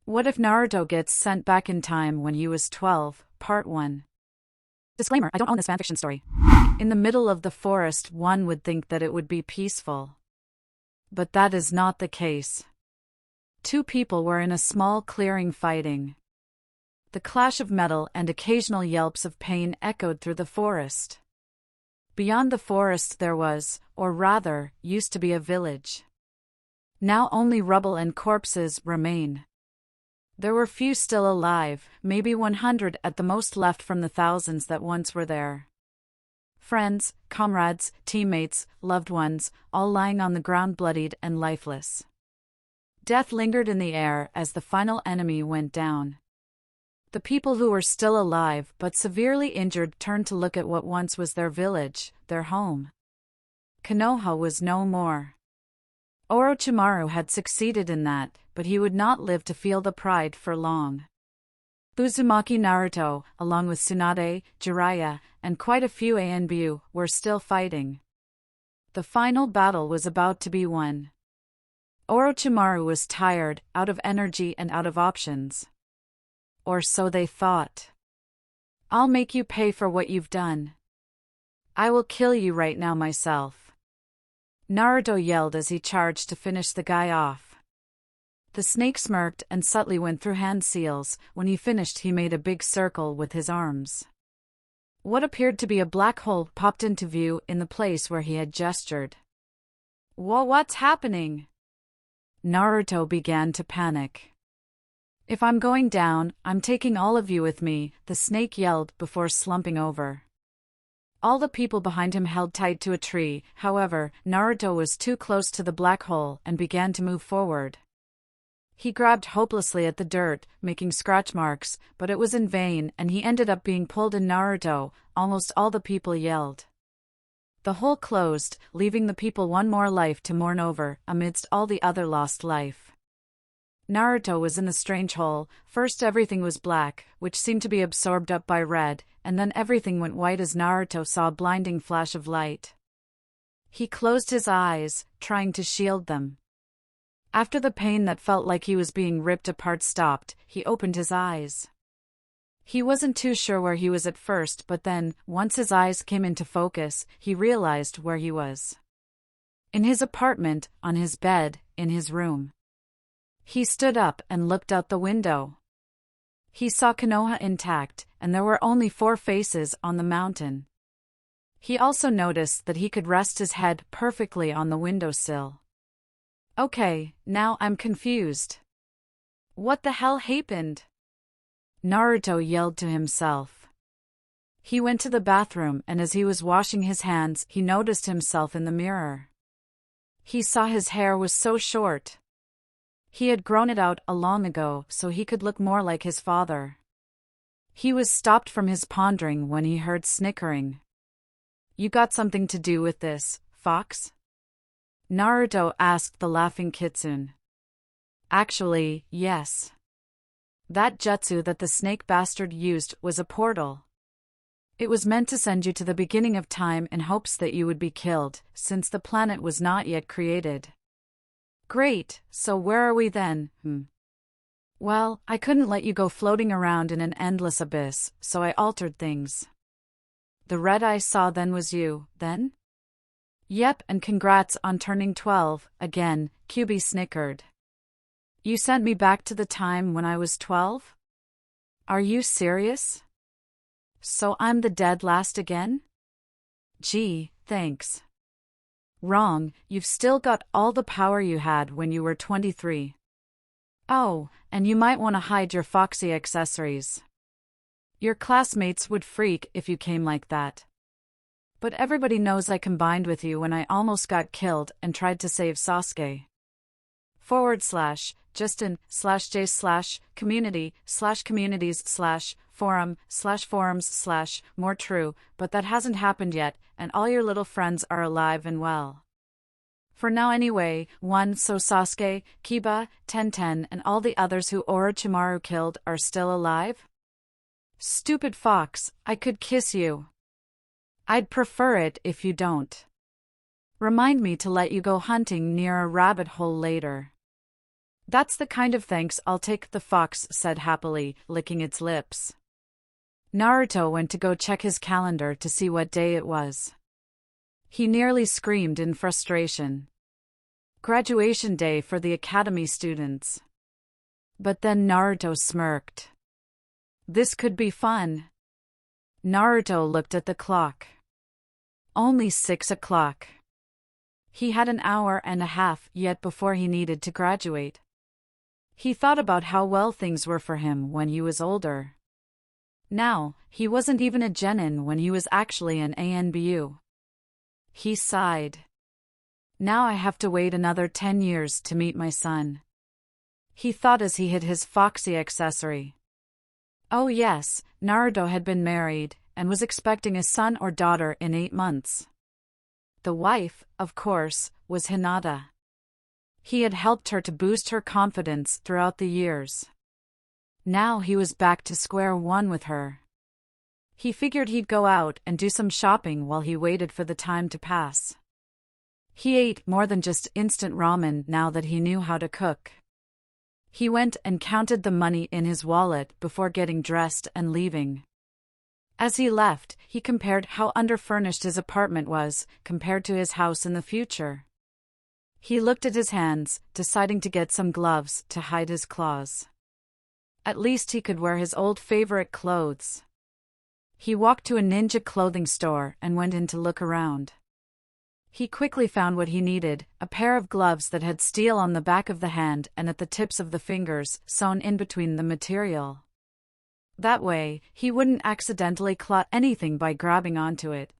What if Naruto gets sent back in time when he was 12? Part 1. Disclaimer: I don't own this fanfiction story. In the middle of the forest, one would think that it would be peaceful. But that is not the case. Two people were in a small clearing fighting. The clash of metal and occasional yelps of pain echoed through the forest. Beyond the forest there was, or rather, used to be a village. Now only rubble and corpses remain. There were few still alive, maybe 100 at the most left from the thousands that once were there. Friends, comrades, teammates, loved ones, all lying on the ground bloodied and lifeless. Death lingered in the air as the final enemy went down. The people who were still alive but severely injured turned to look at what once was their village, their home. Konoha was no more. Orochimaru had succeeded in that, but he would not live to feel the pride for long. Uzumaki Naruto, along with Tsunade, Jiraiya, and quite a few Anbu, were still fighting. The final battle was about to be won. Orochimaru was tired, out of energy and out of options. Or so they thought. "I'll make you pay for what you've done. I will kill you right now myself," Naruto yelled as he charged to finish the guy off. The snake smirked and subtly went through hand seals. When he finished, he made a big circle with his arms. What appeared to be a black hole popped into view in the place where he had gestured. What's happening?" Naruto began to panic. "If I'm going down, I'm taking all of you with me," the snake yelled before slumping over. All the people behind him held tight to a tree. However, Naruto was too close to the black hole and began to move forward. He grabbed hopelessly at the dirt, making scratch marks, but it was in vain and he ended up being pulled in. Naruto, almost all the people yelled. The hole closed, leaving the people one more life to mourn over, amidst all the other lost life. Naruto was in the strange hole. First everything was black, which seemed to be absorbed up by red, and then everything went white as Naruto saw a blinding flash of light. He closed his eyes, trying to shield them. After the pain that felt like he was being ripped apart stopped, he opened his eyes. He wasn't too sure where he was at first, but then, once his eyes came into focus, he realized where he was. In his apartment, on his bed, in his room. He stood up and looked out the window. He saw Konoha intact, and there were only 4 faces on the mountain. He also noticed that he could rest his head perfectly on the windowsill. "Okay, now I'm confused. What the hell happened?" Naruto yelled to himself. He went to the bathroom and as he was washing his hands, he noticed himself in the mirror. He saw his hair was so short. He had grown it out long ago so he could look more like his father. He was stopped from his pondering when he heard snickering. "You got something to do with this, Fox?" Naruto asked the laughing kitsune. "Actually, yes. That jutsu that the snake bastard used was a portal. It was meant to send you to the beginning of time in hopes that you would be killed, since the planet was not yet created." "Great, so where are we then?" "Well, I couldn't let you go floating around in an endless abyss, so I altered things." "The red I saw then was you, then?" "Yep, and congrats on turning 12, again," QB snickered. "You sent me back to the time when I was 12? Are you serious? So I'm the dead last again? Gee, thanks." "Wrong, you've still got all the power you had when you were 23. Oh, and you might want to hide your foxy accessories. Your classmates would freak if you came like that. But everybody knows I combined with you when I almost got killed and tried to save Sasuke. /Justin/J/community/communities/forum/forums/ more true, but that hasn't happened yet, and all your little friends are alive and well. For now anyway. So Sasuke, Kiba, Tenten and all the others who Orochimaru killed are still alive? Stupid fox, I could kiss you. I'd prefer it if you don't. Remind me to let you go hunting near a rabbit hole later. That's the kind of thanks I'll take, the fox said happily, licking its lips. Naruto went to go check his calendar to see what day it was. He nearly screamed in frustration. Graduation day for the academy students. But then Naruto smirked. This could be fun. Naruto looked at the clock. Only 6 o'clock. He had an hour and a half yet before he needed to graduate. He thought about how well things were for him when he was older. Now, he wasn't even a genin when he was actually an ANBU. He sighed. Now I have to wait another 10 years to meet my son. He thought as he hid his foxy accessory. Oh yes, Naruto had been married, and was expecting a son or daughter in 8 months. The wife, of course, was Hinata. He had helped her to boost her confidence throughout the years. Now he was back to square one with her. He figured he'd go out and do some shopping while he waited for the time to pass. He ate more than just instant ramen now that he knew how to cook. He went and counted the money in his wallet before getting dressed and leaving. As he left, he compared how underfurnished his apartment was compared to his house in the future. He looked at his hands, deciding to get some gloves to hide his claws. At least he could wear his old favorite clothes. He walked to a ninja clothing store and went in to look around. He quickly found what he needed, a pair of gloves that had steel on the back of the hand and at the tips of the fingers, sewn in between the material. That way, he wouldn't accidentally cut anything by grabbing onto it.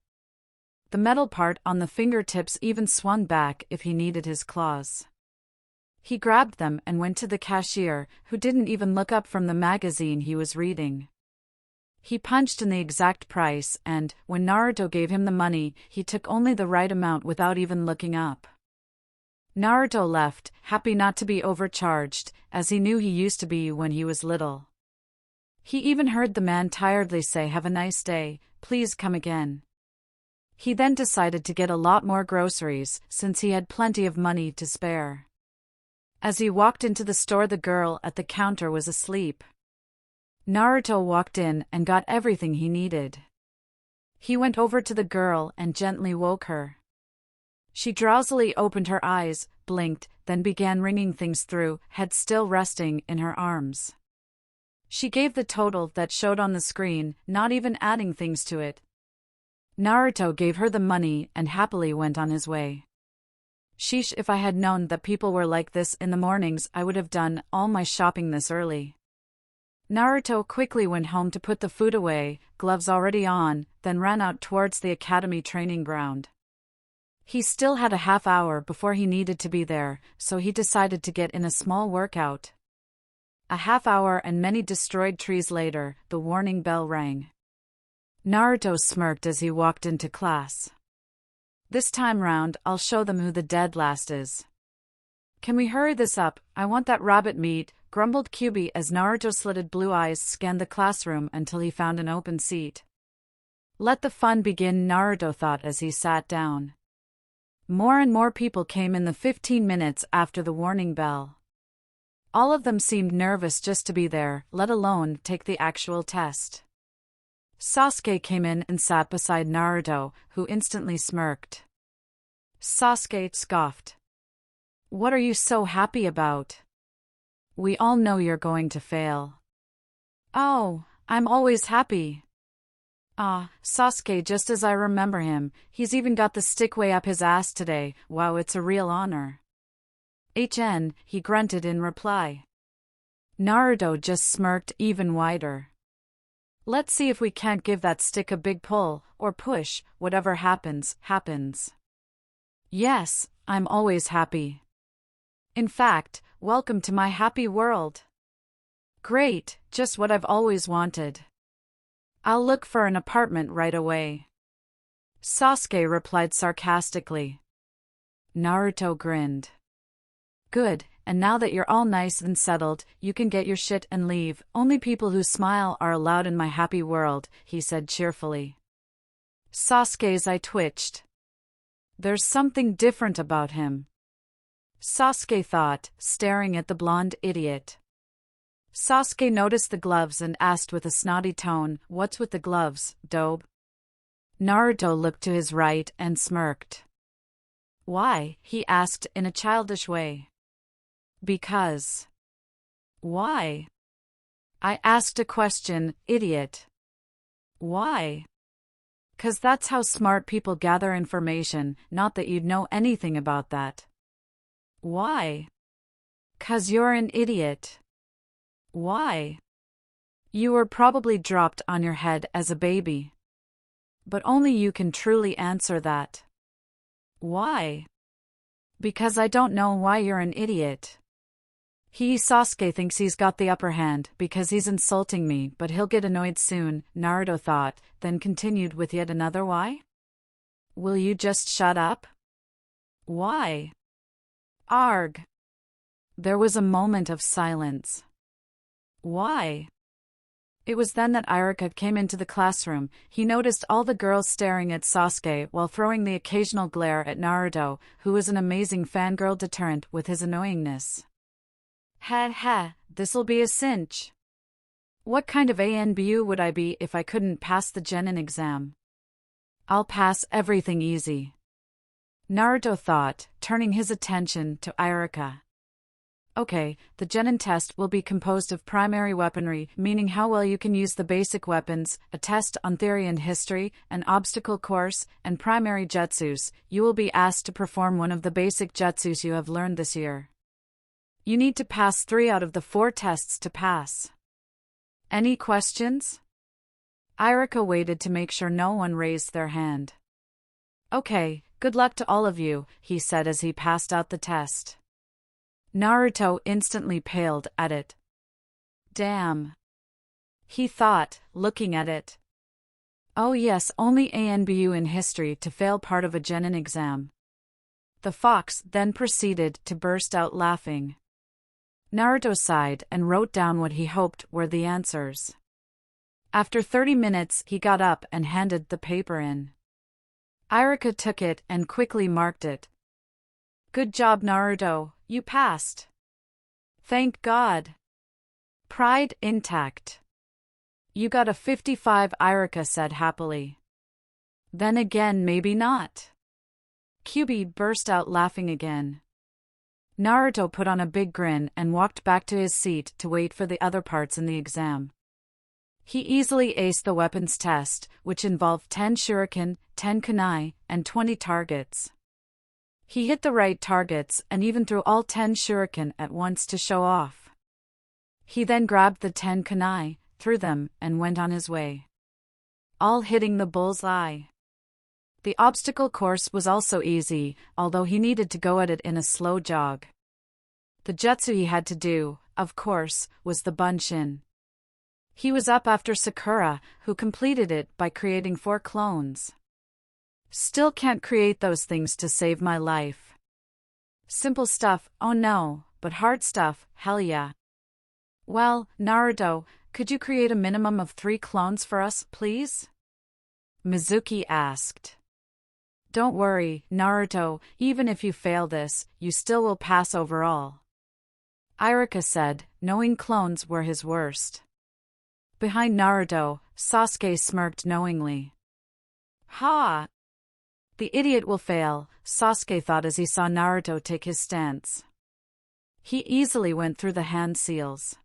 The metal part on the fingertips even swung back if he needed his claws. He grabbed them and went to the cashier, who didn't even look up from the magazine he was reading. He punched in the exact price and, when Naruto gave him the money, he took only the right amount without even looking up. Naruto left, happy not to be overcharged, as he knew he used to be when he was little. He even heard the man tiredly say, "Have a nice day, please come again." He then decided to get a lot more groceries, since he had plenty of money to spare. As he walked into the store, the girl at the counter was asleep. Naruto walked in and got everything he needed. He went over to the girl and gently woke her. She drowsily opened her eyes, blinked, then began ringing things through, head still resting in her arms. She gave the total that showed on the screen, not even adding things to it. Naruto gave her the money and happily went on his way. Sheesh, if I had known that people were like this in the mornings, I would have done all my shopping this early. Naruto quickly went home to put the food away, gloves already on, then ran out towards the academy training ground. He still had a half hour before he needed to be there, so he decided to get in a small workout. A half hour and many destroyed trees later, the warning bell rang. Naruto smirked as he walked into class. This time round, I'll show them who the dead last is. Can we hurry this up? I want that rabbit meat, grumbled Kyubi as Naruto's slitted blue eyes scanned the classroom until he found an open seat. Let the fun begin, Naruto thought as he sat down. More and more people came in the 15 minutes after the warning bell. All of them seemed nervous just to be there, let alone take the actual test. Sasuke came in and sat beside Naruto, who instantly smirked. Sasuke scoffed. What are you so happy about? We all know you're going to fail. Oh, I'm always happy. Ah, Sasuke, just as I remember him, he's even got the stick way up his ass today. Wow, it's a real honor. He grunted in reply. Naruto just smirked even wider. Let's see if we can't give that stick a big pull, or push, whatever happens, happens. Yes, I'm always happy. In fact, welcome to my happy world. Great, just what I've always wanted. I'll look for an apartment right away. Sasuke replied sarcastically. Naruto grinned. Good, and now that you're all nice and settled, you can get your shit and leave. Only people who smile are allowed in my happy world, he said cheerfully. Sasuke's eye twitched. There's something different about him. Sasuke thought, staring at the blonde idiot. Sasuke noticed the gloves and asked with a snotty tone, "What's with the gloves, dope?" Naruto looked to his right and smirked. "Why?" he asked in a childish way. "Because." "Why?" "I asked a question, idiot." "Why?" "'Cause that's how smart people gather information, not that you'd know anything about that." "Why?" "'Cause you're an idiot." "Why?" "You were probably dropped on your head as a baby." "But only you can truly answer that." "Why?" "Because I don't know why you're an idiot." Sasuke thinks he's got the upper hand because he's insulting me, but he'll get annoyed soon, Naruto thought, then continued with yet another why. "Will you just shut up?" "Why?" "Arg." There was a moment of silence. "Why?" It was then that Iruka came into the classroom. He noticed all the girls staring at Sasuke while throwing the occasional glare at Naruto, who was an amazing fangirl deterrent with his annoyingness. "Ha ha, this'll be a cinch. What kind of ANBU would I be if I couldn't pass the Genin exam? I'll pass everything easy," Naruto thought, turning his attention to Iruka. "Okay, the Genin test will be composed of primary weaponry, meaning how well you can use the basic weapons, a test on theory and history, an obstacle course, and primary jutsus. You will be asked to perform one of the basic jutsus you have learned this year. You need to pass 3 out of the 4 tests to pass. Any questions?" Iruka waited to make sure no one raised their hand. "Okay, good luck to all of you," he said as he passed out the test. Naruto instantly paled at it. "Damn," he thought, looking at it. "Oh yes, only ANBU in history to fail part of a Genin exam." The fox then proceeded to burst out laughing. Naruto sighed and wrote down what he hoped were the answers. After 30 minutes, he got up and handed the paper in. Iruka took it and quickly marked it. "Good job, Naruto, you passed." "Thank God." "Pride intact." "You got a 55, Iruka said happily. "Then again, maybe not." Kyuubi burst out laughing again. Naruto put on a big grin and walked back to his seat to wait for the other parts in the exam. He easily aced the weapons test, which involved 10 shuriken, 10 kunai, and 20 targets. He hit the right targets and even threw all 10 shuriken at once to show off. He then grabbed the 10 kunai, threw them, and went on his way, all hitting the bull's eye. The obstacle course was also easy, although he needed to go at it in a slow jog. The jutsu he had to do, of course, was the bunshin. He was up after Sakura, who completed it by creating 4 clones. Still can't create those things to save my life. Simple stuff, oh no, but hard stuff, hell yeah. Well, Naruto, could you create a minimum of 3 clones for us, please? Mizuki asked. Don't worry, Naruto, even if you fail this, you still will pass overall, Iruka said, knowing clones were his worst. Behind Naruto, Sasuke smirked knowingly. Ha! The idiot will fail, Sasuke thought as he saw Naruto take his stance. He easily went through the hand seals.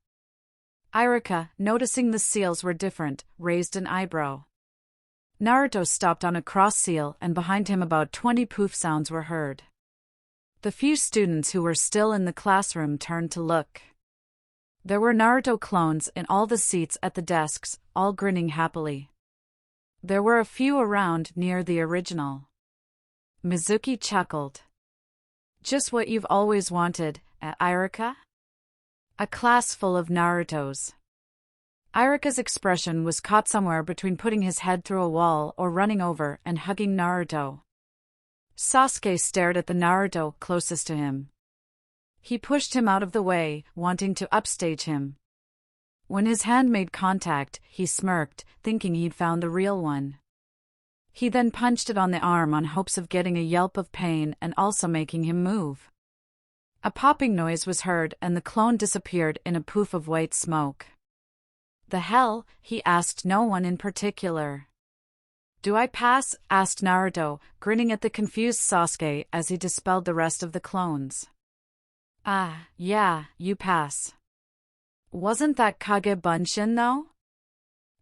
Iruka, noticing the seals were different, raised an eyebrow. Naruto stopped on a cross seal and behind him about 20 poof sounds were heard. The few students who were still in the classroom turned to look. There were Naruto clones in all the seats at the desks, all grinning happily. There were a few around near the original. Mizuki chuckled. Just what you've always wanted, Iruka? A class full of Narutos. Iruka's expression was caught somewhere between putting his head through a wall or running over and hugging Naruto. Sasuke stared at the Naruto closest to him. He pushed him out of the way, wanting to upstage him. When his hand made contact, he smirked, thinking he'd found the real one. He then punched it on the arm on hopes of getting a yelp of pain and also making him move. A popping noise was heard and the clone disappeared in a poof of white smoke. The hell? He asked no one in particular. Do I pass? Asked Naruto, grinning at the confused Sasuke as he dispelled the rest of the clones. Ah, yeah, you pass. Wasn't that Kage Bunshin though?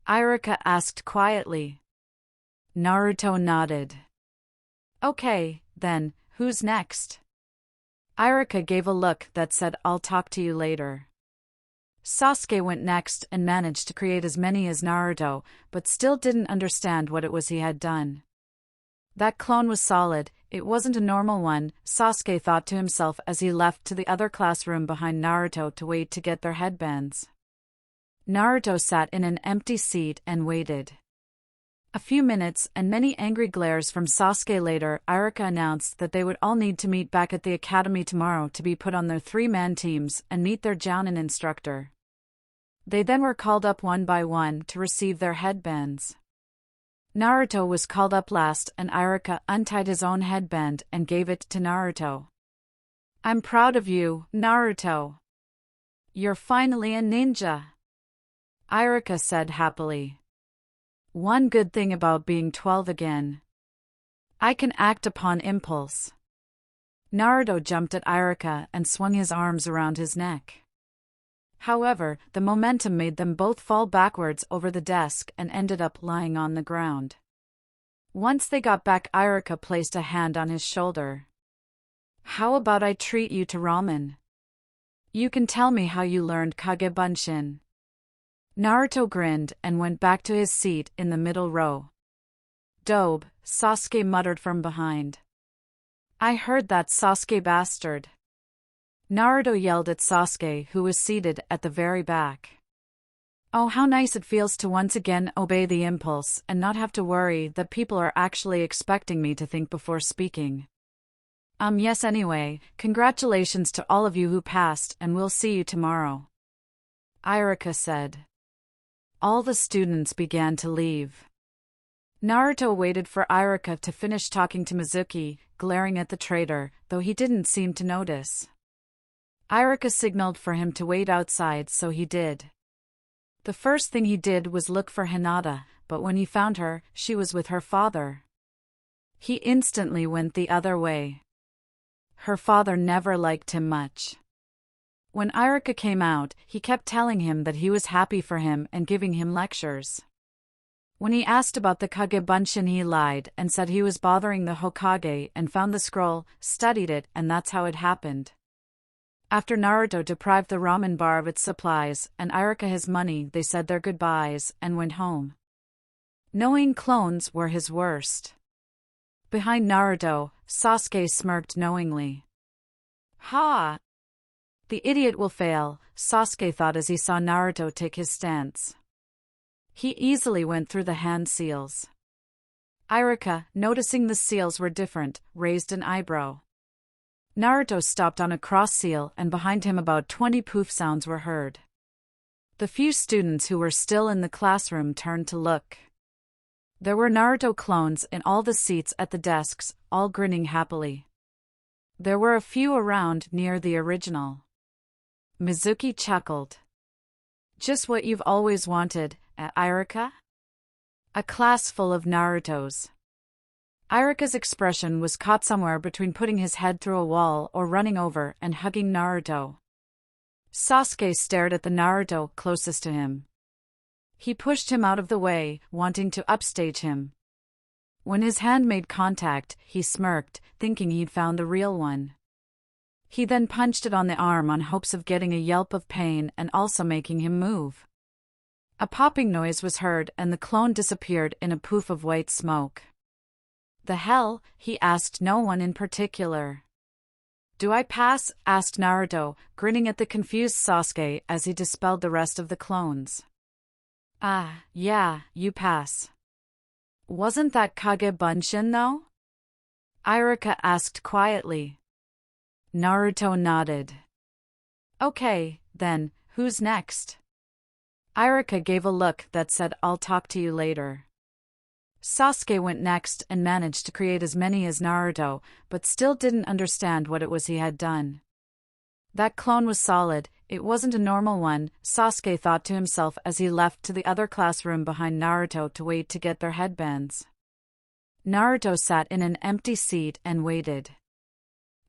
Iruka asked quietly. Naruto nodded. Okay, then, who's next? Iruka gave a look that said I'll talk to you later. Sasuke went next and managed to create as many as Naruto, but still didn't understand what it was he had done. That clone was solid, it wasn't a normal one, Sasuke thought to himself as he left to the other classroom behind Naruto to wait to get their headbands. Naruto sat in an empty seat and waited. A few minutes and many angry glares from Sasuke later, Iruka announced that they would all need to meet back at the academy tomorrow to be put on their 3-man teams and meet their Jounin instructor. They then were called up one by one to receive their headbands. Naruto was called up last and Iruka untied his own headband and gave it to Naruto. I'm proud of you, Naruto. You're finally a ninja, Iruka said happily. One good thing about being 12 again. I can act upon impulse. Naruto jumped at Iruka and swung his arms around his neck. However, the momentum made them both fall backwards over the desk and ended up lying on the ground. Once they got back, Iruka placed a hand on his shoulder. How about I treat you to ramen? You can tell me how you learned Kage Bunshin. Naruto grinned and went back to his seat in the middle row. Dobe, Sasuke muttered from behind. I heard that, Sasuke bastard. Naruto yelled at Sasuke, who was seated at the very back. Oh, how nice it feels to once again obey the impulse and not have to worry that people are actually expecting me to think before speaking. Yes, anyway, congratulations to all of you who passed and we'll see you tomorrow, Iruka said. All the students began to leave. Naruto waited for Iruka to finish talking to Mizuki, glaring at the traitor, though he didn't seem to notice. Iruka signaled for him to wait outside, so he did. The first thing he did was look for Hinata, but when he found her, she was with her father. He instantly went the other way. Her father never liked him much. When Iruka came out, he kept telling him that he was happy for him and giving him lectures. When he asked about the Kage Bunshin, he lied and said he was bothering the Hokage and found the scroll, studied it, and that's how it happened. After Naruto deprived the ramen bar of its supplies and Iruka his money, they said their goodbyes and went home. Knowing clones were his worst. Behind Naruto, Sasuke smirked knowingly. Ha! The idiot will fail, Sasuke thought as he saw Naruto take his stance. He easily went through the hand seals. Iruka, noticing the seals were different, raised an eyebrow. Naruto stopped on a cross seal and behind him about 20 poof sounds were heard. The few students who were still in the classroom turned to look. There were Naruto clones in all the seats at the desks, all grinning happily. There were a few around near the original. Mizuki chuckled. Just what you've always wanted, Iruka? A class full of Narutos. Iruka's expression was caught somewhere between putting his head through a wall or running over and hugging Naruto. Sasuke stared at the Naruto closest to him. He pushed him out of the way, wanting to upstage him. When his hand made contact, he smirked, thinking he'd found the real one. He then punched it on the arm on hopes of getting a yelp of pain and also making him move. A popping noise was heard and the clone disappeared in a poof of white smoke. The hell? He asked no one in particular. Do I pass? Asked Naruto, grinning at the confused Sasuke as he dispelled the rest of the clones. Ah, yeah, you pass. Wasn't that Kage Bunshin though? Iruka asked quietly. Naruto nodded. Okay, then, who's next? Iruka gave a look that said I'll talk to you later. Sasuke went next and managed to create as many as Naruto, but still didn't understand what it was he had done. That clone was solid, it wasn't a normal one, Sasuke thought to himself as he left to the other classroom behind Naruto to wait to get their headbands. Naruto sat in an empty seat and waited.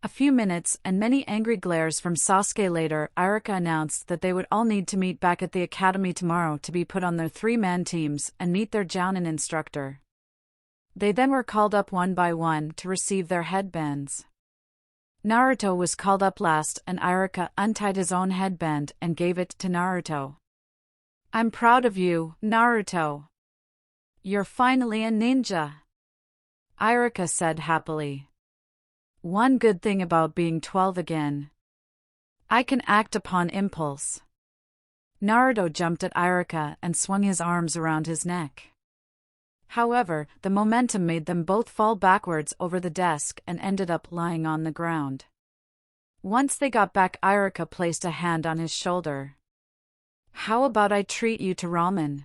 A few minutes and many angry glares from Sasuke later, Iruka announced that they would all need to meet back at the academy tomorrow to be put on their 3-man teams and meet their Jounin instructor. They then were called up one by one to receive their headbands. Naruto was called up last and Iruka untied his own headband and gave it to Naruto. "I'm proud of you, Naruto. You're finally a ninja," Iruka said happily. "One good thing about being 12 again. I can act upon impulse." Naruto jumped at Iruka and swung his arms around his neck. However, the momentum made them both fall backwards over the desk and ended up lying on the ground. Once they got back, Iruka placed a hand on his shoulder. "How about I treat you to ramen?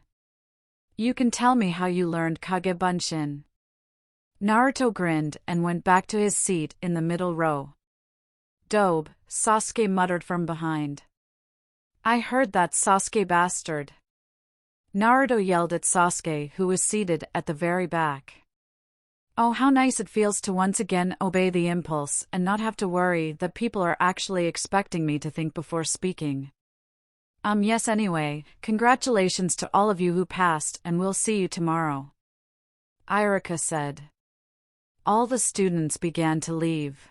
You can tell me how you learned Kage Bunshin." Naruto grinned and went back to his seat in the middle row. "Dobe," Sasuke muttered from behind. "I heard that, Sasuke bastard." Naruto yelled at Sasuke, who was seated at the very back. "Oh, how nice it feels to once again obey the impulse and not have to worry that people are actually expecting me to think before speaking. Yes, anyway, congratulations to all of you who passed, and we'll see you tomorrow," Iruka said. All the students began to leave.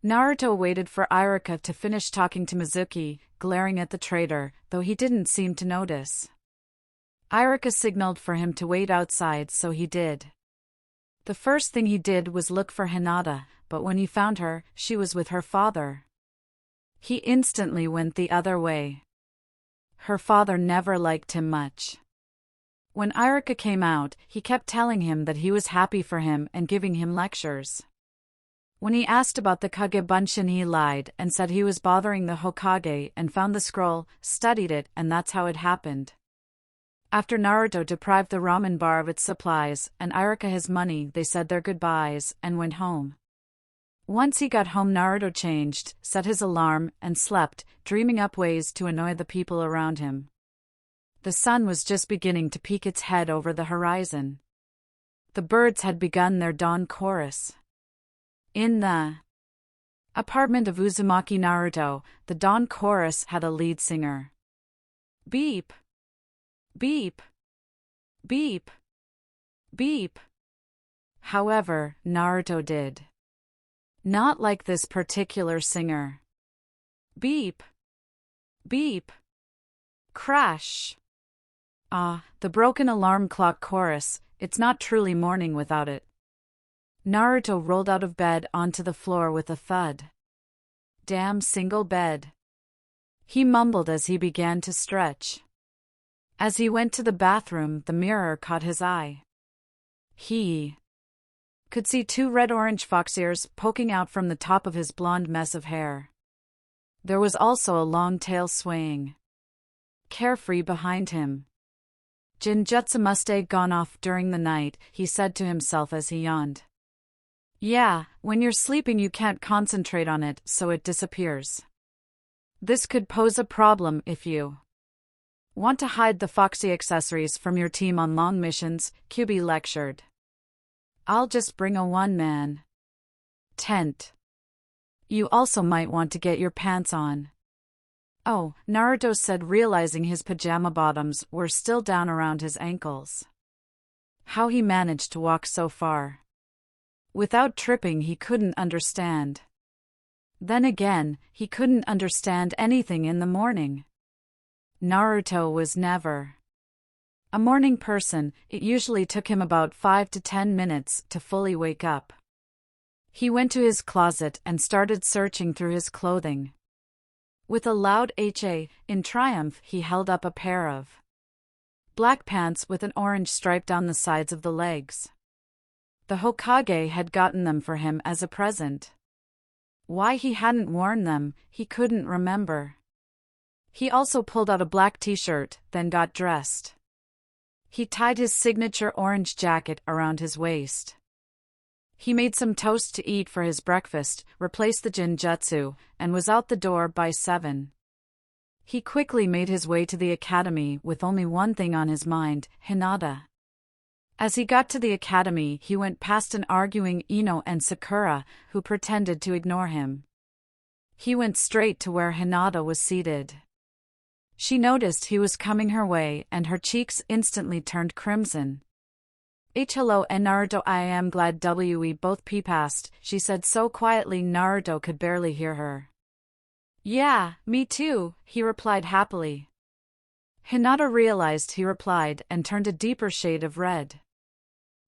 Naruto waited for Iruka to finish talking to Mizuki, glaring at the traitor, though he didn't seem to notice. Iruka signaled for him to wait outside, so he did. The first thing he did was look for Hinata, but when he found her, she was with her father. He instantly went the other way. Her father never liked him much. When Iruka came out, he kept telling him that he was happy for him and giving him lectures. When he asked about the Kage Bunshin, he lied and said he was bothering the Hokage and found the scroll, studied it, and that's how it happened. After Naruto deprived the ramen bar of its supplies and Iruka his money, they said their goodbyes and went home. Once he got home, Naruto changed, set his alarm, and slept, dreaming up ways to annoy the people around him. The sun was just beginning to peek its head over the horizon. The birds had begun their dawn chorus. In the apartment of Uzumaki Naruto, the dawn chorus had a lead singer. Beep. Beep. Beep. Beep. However, Naruto did not like this particular singer. Beep. Beep. Crash. The broken alarm clock chorus, it's not truly morning without it. Naruto rolled out of bed onto the floor with a thud. Damn single bed, he mumbled as he began to stretch. As he went to the bathroom, the mirror caught his eye. He could see 2 red-orange fox ears poking out from the top of his blonde mess of hair. There was also a long tail swaying carefree behind him. Jinjutsu must have gone off during the night, he said to himself as he yawned. Yeah, when you're sleeping you can't concentrate on it, so it disappears. This could pose a problem if you want to hide the foxy accessories from your team on long missions, Kyuubi lectured. I'll just bring a one-man tent. You also might want to get your pants on. Oh, Naruto said, realizing his pajama bottoms were still down around his ankles. How he managed to walk so far without tripping he couldn't understand. Then again, he couldn't understand anything in the morning. Naruto was never a morning person. It usually took him about 5 to 10 minutes to fully wake up. He went to his closet and started searching through his clothing. With a loud HA, in triumph, he held up a pair of black pants with an orange stripe down the sides of the legs. The Hokage had gotten them for him as a present. Why he hadn't worn them, he couldn't remember. He also pulled out a black t-shirt, then got dressed. He tied his signature orange jacket around his waist. He made some toast to eat for his breakfast, replaced the Jinjutsu, and was out the door by 7. He quickly made his way to the academy with only one thing on his mind, Hinata. As he got to the academy, he went past an arguing Ino and Sakura, who pretended to ignore him. He went straight to where Hinata was seated. She noticed he was coming her way and her cheeks instantly turned crimson. Hello and Naruto, I am glad we both passed, she said so quietly Naruto could barely hear her. Yeah, me too, he replied happily. Hinata realized he replied and turned a deeper shade of red.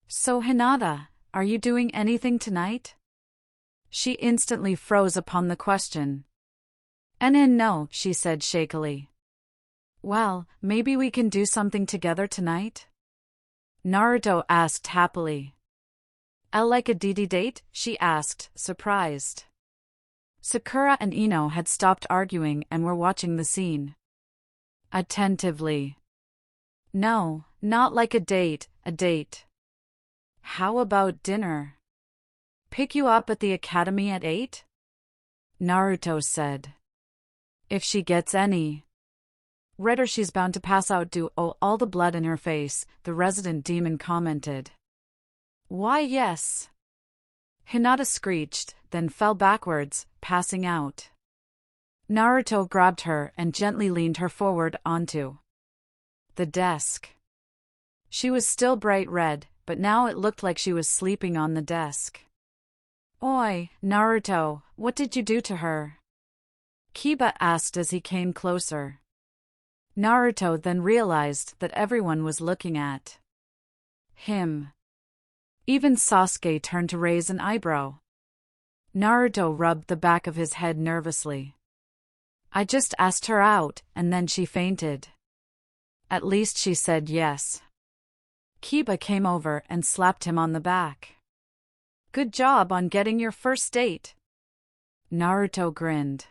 So Hinata, are you doing anything tonight? She instantly froze upon the question. No, she said shakily. Well, maybe we can do something together tonight? Naruto asked happily. Like a DD date? She asked, surprised. Sakura and Ino had stopped arguing and were watching the scene attentively. No, not like a date, a date. How about dinner? Pick you up at the academy at 8? Naruto said. If she gets any redder, she's bound to pass out due to all the blood in her face, the resident demon commented. Why yes. Hinata screeched, then fell backwards, passing out. Naruto grabbed her and gently leaned her forward onto the desk. She was still bright red, but now it looked like she was sleeping on the desk. Oi, Naruto, what did you do to her? Kiba asked as he came closer. Naruto then realized that everyone was looking at him. Even Sasuke turned to raise an eyebrow. Naruto rubbed the back of his head nervously. I just asked her out, and then she fainted. At least she said yes. Kiba came over and slapped him on the back. Good job on getting your first date. Naruto grinned.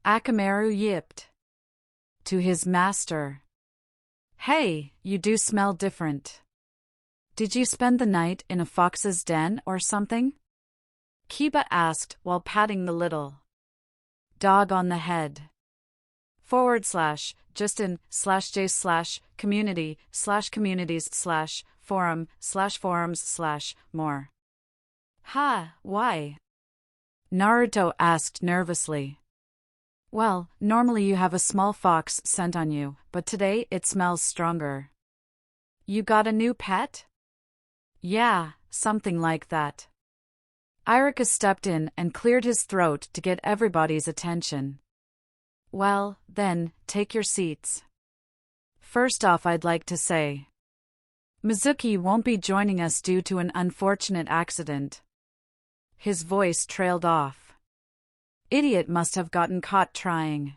Akamaru yipped to his master. Hey, you do smell different. Did you spend the night in a fox's den or something? Kiba asked while patting the little dog on the head. /justin/community/communities/forums/more. Ha, why? Naruto asked nervously. Well, normally you have a small fox scent on you, but today it smells stronger. You got a new pet? Yeah, something like that. Iruka stepped in and cleared his throat to get everybody's attention. Well, then, take your seats. First off, I'd like to say Mizuki won't be joining us due to an unfortunate accident. His voice trailed off. Idiot must have gotten caught trying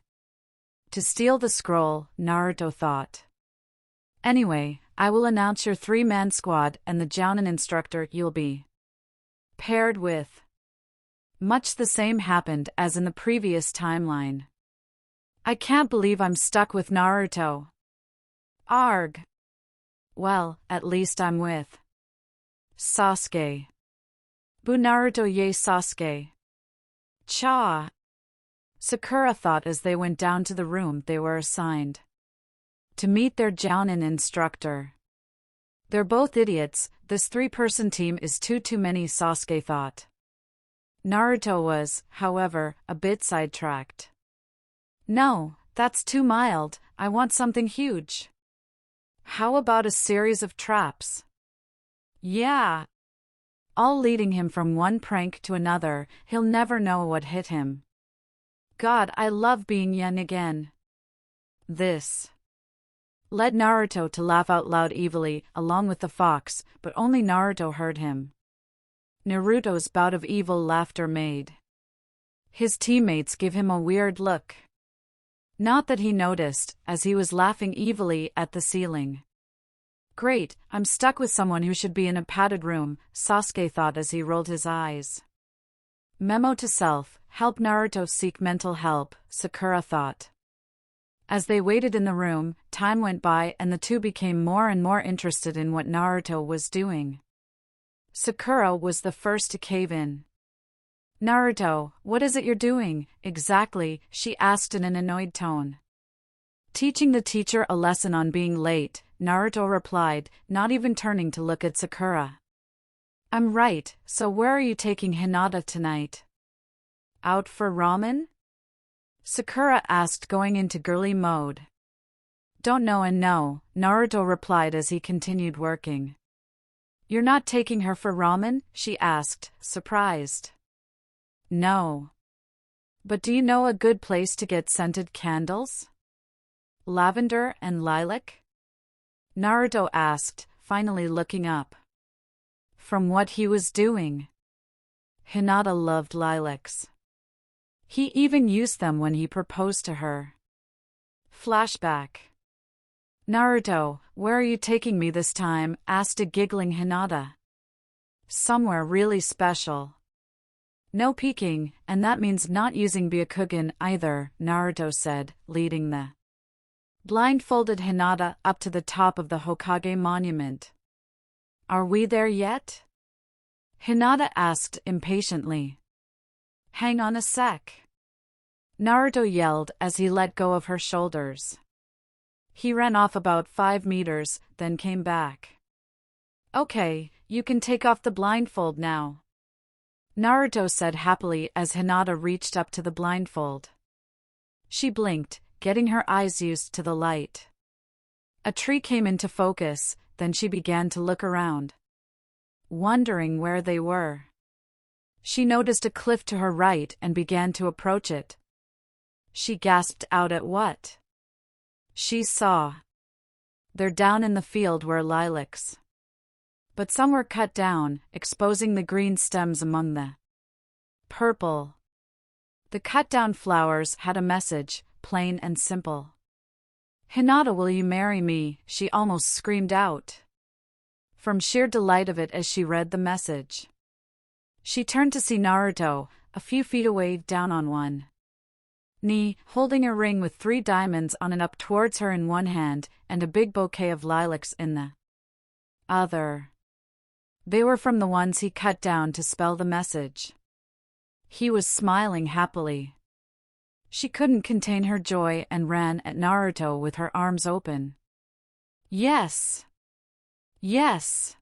to steal the scroll, Naruto thought. Anyway, I will announce your 3-man squad and the Jounin instructor you'll be paired with. Much the same happened as in the previous timeline. I can't believe I'm stuck with Naruto. Arg. Well, at least I'm with Sasuke. Bu Naruto ye Sasuke. Cha. Sakura thought as they went down to the room they were assigned to meet their Jounin instructor. They're both idiots, this 3-person team is too many, Sasuke thought. Naruto was, however, a bit sidetracked. No, that's too mild, I want something huge. How about a series of traps? Yeah. All leading him from one prank to another, he'll never know what hit him. God, I love being young again. This led Naruto to laugh out loud evilly, along with the fox, but only Naruto heard him. Naruto's bout of evil laughter made his teammates give him a weird look. Not that he noticed, as he was laughing evilly at the ceiling. Great, I'm stuck with someone who should be in a padded room, Sasuke thought as he rolled his eyes. Memo to self, help Naruto seek mental help, Sakura thought. As they waited in the room, time went by and the two became more and more interested in what Naruto was doing. Sakura was the first to cave in. Naruto, what is it you're doing, exactly? She asked in an annoyed tone. Teaching the teacher a lesson on being late, Naruto replied, not even turning to look at Sakura. I'm right, so where are you taking Hinata tonight? Out for ramen? Sakura asked, going into girly mode. Don't know and no, Naruto replied as he continued working. You're not taking her for ramen? She asked, surprised. No. But do you know a good place to get scented candles? Lavender and lilac? Naruto asked, finally looking up. From what he was doing, Hinata loved lilacs. He even used them when he proposed to her. Flashback. Naruto, where are you taking me this time? Asked a giggling Hinata. Somewhere really special. No peeking, and that means not using Byakugan either, Naruto said, leading the blindfolded Hinata up to the top of the Hokage monument. Are we there yet? Hinata asked impatiently. Hang on a sec. Naruto yelled as he let go of her shoulders. He ran off about 5 meters, then came back. Okay, you can take off the blindfold now, Naruto said happily as Hinata reached up to the blindfold. She blinked, getting her eyes used to the light. A tree came into focus, then she began to look around, wondering where they were. She noticed a cliff to her right and began to approach it. She gasped out at what she saw. There down in the field were lilacs. But some were cut down, exposing the green stems among the purple. The cut-down flowers had a message, plain and simple. Hinata, will you marry me? She almost screamed out from sheer delight of it as she read the message. She turned to see Naruto, a few feet away, down on one knee, holding a ring with 3 diamonds on it up towards her in one hand and a big bouquet of lilacs in the other. They were from the ones he cut down to spell the message. He was smiling happily. She couldn't contain her joy and ran at Naruto with her arms open. Yes! Yes!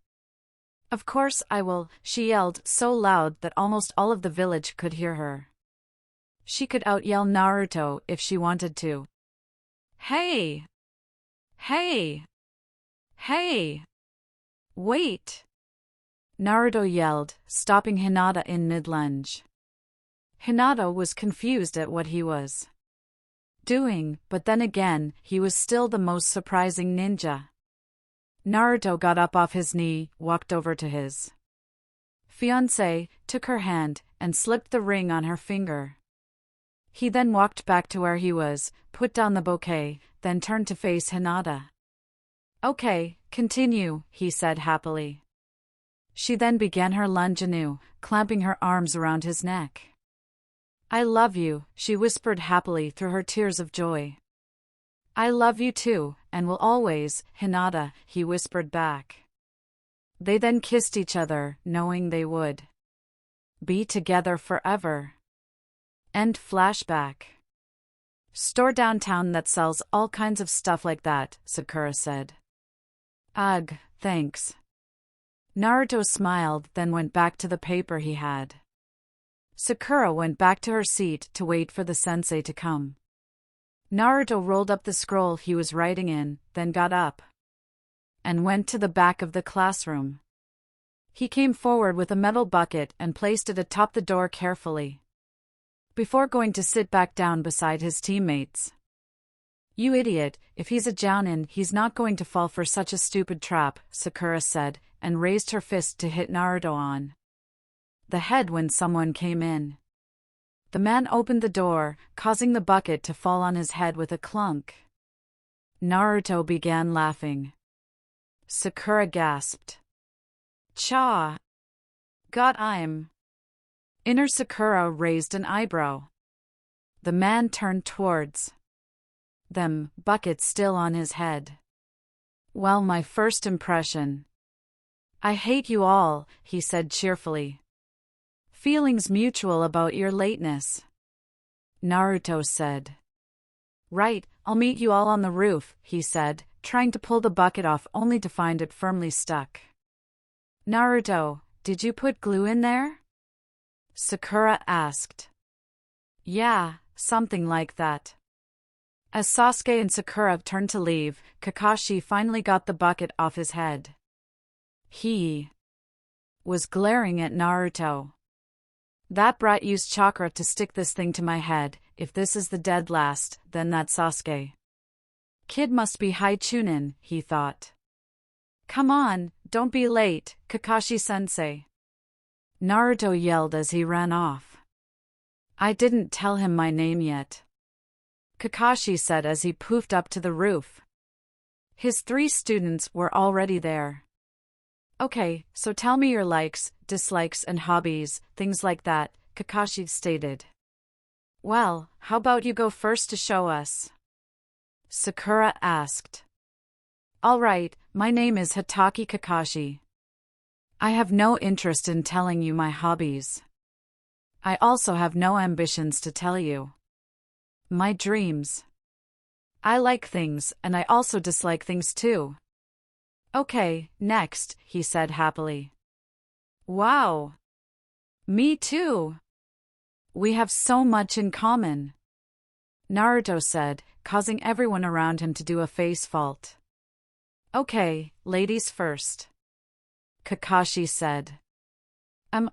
Of course I will, she yelled so loud that almost all of the village could hear her. She could out-yell Naruto if she wanted to. Hey! Hey! Hey! Wait! Naruto yelled, stopping Hinata in mid-lunge. Hinata was confused at what he was doing, but then again, he was still the most surprising ninja. Naruto got up off his knee, walked over to his fiancée, took her hand, and slipped the ring on her finger. He then walked back to where he was, put down the bouquet, then turned to face Hinata. Okay, continue, he said happily. She then began her lunge anew, clamping her arms around his neck. I love you, she whispered happily through her tears of joy. I love you too, and will always, Hinata, he whispered back. They then kissed each other, knowing they would be together forever. End flashback. Store downtown that sells all kinds of stuff like that, Sakura said. Ugh, thanks. Naruto smiled, then went back to the paper he had. Sakura went back to her seat to wait for the sensei to come. Naruto rolled up the scroll he was writing in, then got up and went to the back of the classroom. He came forward with a metal bucket and placed it atop the door carefully, before going to sit back down beside his teammates. You idiot, if he's a jounin, he's not going to fall for such a stupid trap, Sakura said, and raised her fist to hit Naruto on the head when someone came in. The man opened the door, causing the bucket to fall on his head with a clunk. Naruto began laughing. Sakura gasped. Cha! God, I'm. Inner Sakura raised an eyebrow. The man turned towards them, bucket still on his head. Well, my first impression I hate you all, he said cheerfully. Feelings mutual about your lateness, Naruto said. Right, I'll meet you all on the roof, he said, trying to pull the bucket off only to find it firmly stuck. Naruto, did you put glue in there? Sakura asked. Yeah, something like that. As Sasuke and Sakura turned to leave, Kakashi finally got the bucket off his head. He was glaring at Naruto. That brat used chakra to stick this thing to my head. If this is the dead last, then that Sasuke kid must be high Chunin, he thought. Come on, don't be late, Kakashi-sensei, Naruto yelled as he ran off. I didn't tell him my name yet, Kakashi said as he poofed up to the roof. His 3 students were already there. Okay, so tell me your likes, dislikes and hobbies, things like that, Kakashi stated. Well, how about you go first to show us? Sakura asked. All right, my name is Hatake Kakashi. I have no interest in telling you my hobbies. I also have no ambitions to tell you my dreams. I like things, and I also dislike things too. Okay, next, he said happily. Wow. Me too. We have so much in common, Naruto said, causing everyone around him to do a face fault. Okay, ladies first, Kakashi said.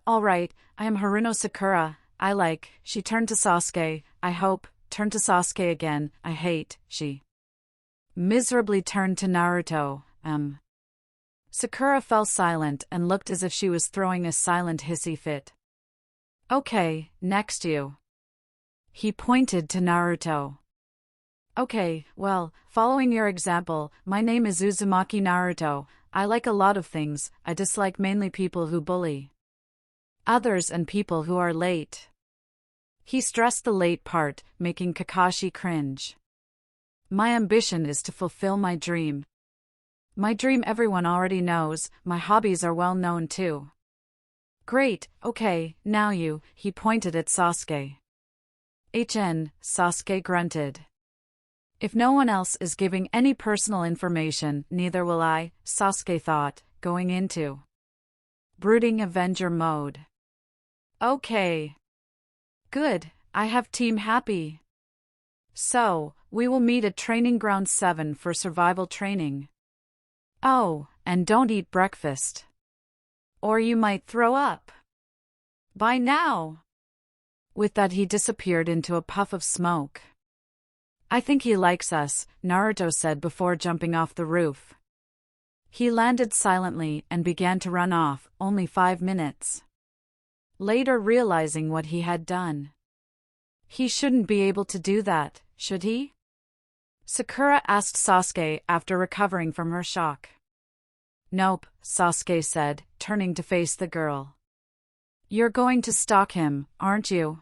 All right, I am Haruno Sakura, I like, she turned to Sasuke, I hope, turned to Sasuke again, I hate, she miserably turned to Naruto, Sakura fell silent and looked as if she was throwing a silent hissy fit. Okay, next you. He pointed to Naruto. Okay, well, following your example, my name is Uzumaki Naruto. I like a lot of things, I dislike mainly people who bully others and people who are late. He stressed the late part, making Kakashi cringe. My ambition is to fulfill my dream. My dream everyone already knows, my hobbies are well known too. Great, okay, now you, he pointed at Sasuke. Sasuke grunted. If no one else is giving any personal information, neither will I, Sasuke thought, going into brooding Avenger mode. Okay. Good, I have team happy. So, we will meet at Training Ground 7 for survival training. Oh, and don't eat breakfast, or you might throw up. Bye now. With that he disappeared into a puff of smoke. I think he likes us, Naruto said before jumping off the roof. He landed silently and began to run off, only 5 minutes later realizing what he had done. He shouldn't be able to do that, should he? Sakura asked Sasuke after recovering from her shock. Nope, Sasuke said, turning to face the girl. You're going to stalk him, aren't you?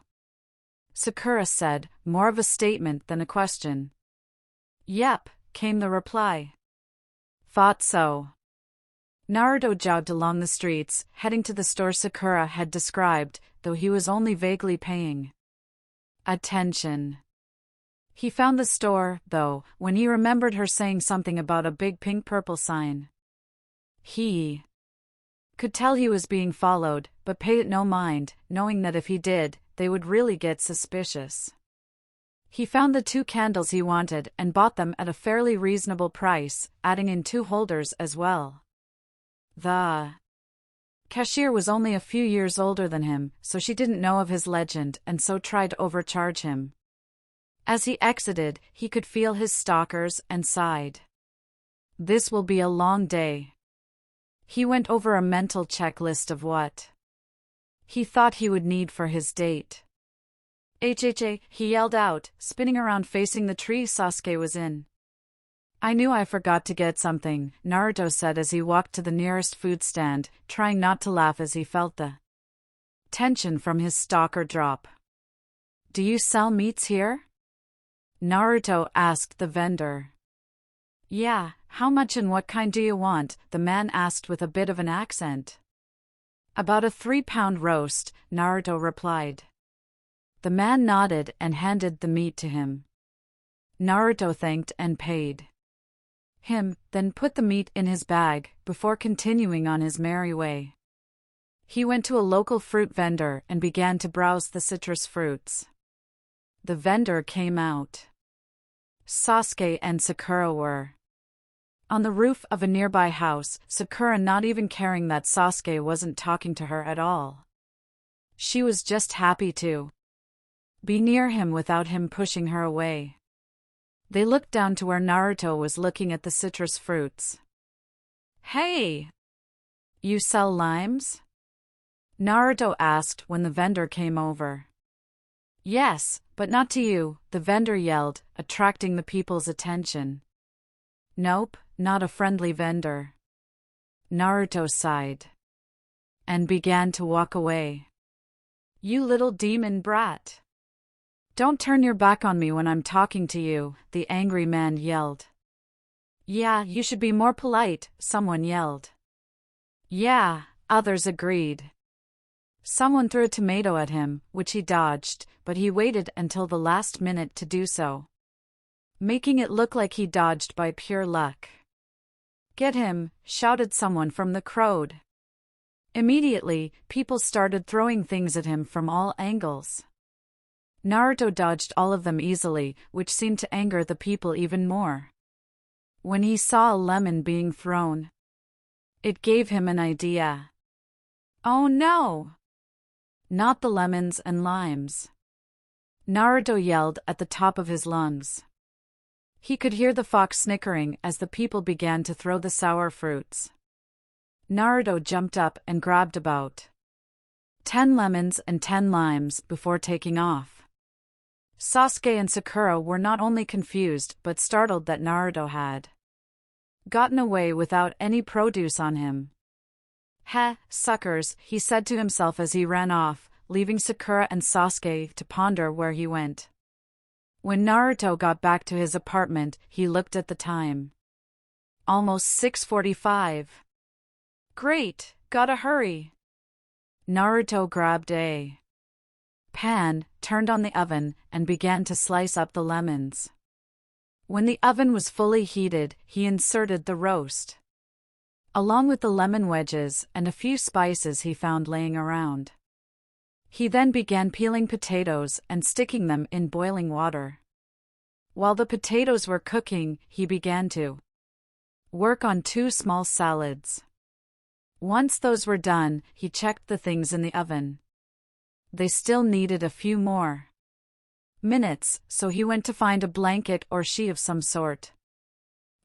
Sakura said, more of a statement than a question. Yep, came the reply. Thought so. Naruto jogged along the streets, heading to the store Sakura had described, though he was only vaguely paying attention. He found the store, though, when he remembered her saying something about a big pink-purple sign. He could tell he was being followed, but paid it no mind, knowing that if he did, they would really get suspicious. He found the 2 candles he wanted and bought them at a fairly reasonable price, adding in 2 holders as well. The cashier was only a few years older than him, so she didn't know of his legend and so tried to overcharge him. As he exited, he could feel his stalkers and sighed. This will be a long day. He went over a mental checklist of what he thought he would need for his date. HHA, he yelled out, spinning around facing the tree Sasuke was in. I knew I forgot to get something, Naruto said as he walked to the nearest food stand, trying not to laugh as he felt the tension from his stalker drop. Do you sell meats here? Naruto asked the vendor. Yeah, how much and what kind do you want? The man asked with a bit of an accent. About a 3-pound roast, Naruto replied. The man nodded and handed the meat to him. Naruto thanked and paid him, then put the meat in his bag, before continuing on his merry way. He went to a local fruit vendor and began to browse the citrus fruits. The vendor came out. Sasuke and Sakura were on the roof of a nearby house, Sakura not even caring that Sasuke wasn't talking to her at all. She was just happy to be near him without him pushing her away. They looked down to where Naruto was looking at the citrus fruits. Hey! You sell limes? Naruto asked when the vendor came over. Yes, but not to you, the vendor yelled, attracting the people's attention. Nope, not a friendly vendor. Naruto sighed and began to walk away. You little demon brat. Don't turn your back on me when I'm talking to you, the angry man yelled. Yeah, you should be more polite, someone yelled. Yeah, others agreed. Someone threw a tomato at him, which he dodged, but he waited until the last minute to do so, making it look like he dodged by pure luck. Get him, shouted someone from the crowd. Immediately, people started throwing things at him from all angles. Naruto dodged all of them easily, which seemed to anger the people even more. When he saw a lemon being thrown, it gave him an idea. Oh no! Not the lemons and limes. Naruto yelled at the top of his lungs. He could hear the fox snickering as the people began to throw the sour fruits. Naruto jumped up and grabbed about 10 lemons and 10 limes before taking off. Sasuke and Sakura were not only confused but startled that Naruto had gotten away without any produce on him. Heh, suckers, he said to himself as he ran off, leaving Sakura and Sasuke to ponder where he went. When Naruto got back to his apartment, he looked at the time. Almost 6:45. Great, gotta hurry. Naruto grabbed a pan, turned on the oven, and began to slice up the lemons. When the oven was fully heated, he inserted the roast, along with the lemon wedges and a few spices he found laying around. He then began peeling potatoes and sticking them in boiling water. While the potatoes were cooking, he began to work on 2 small salads. Once those were done, he checked the things in the oven. They still needed a few more minutes, so he went to find a blanket or sheet of some sort.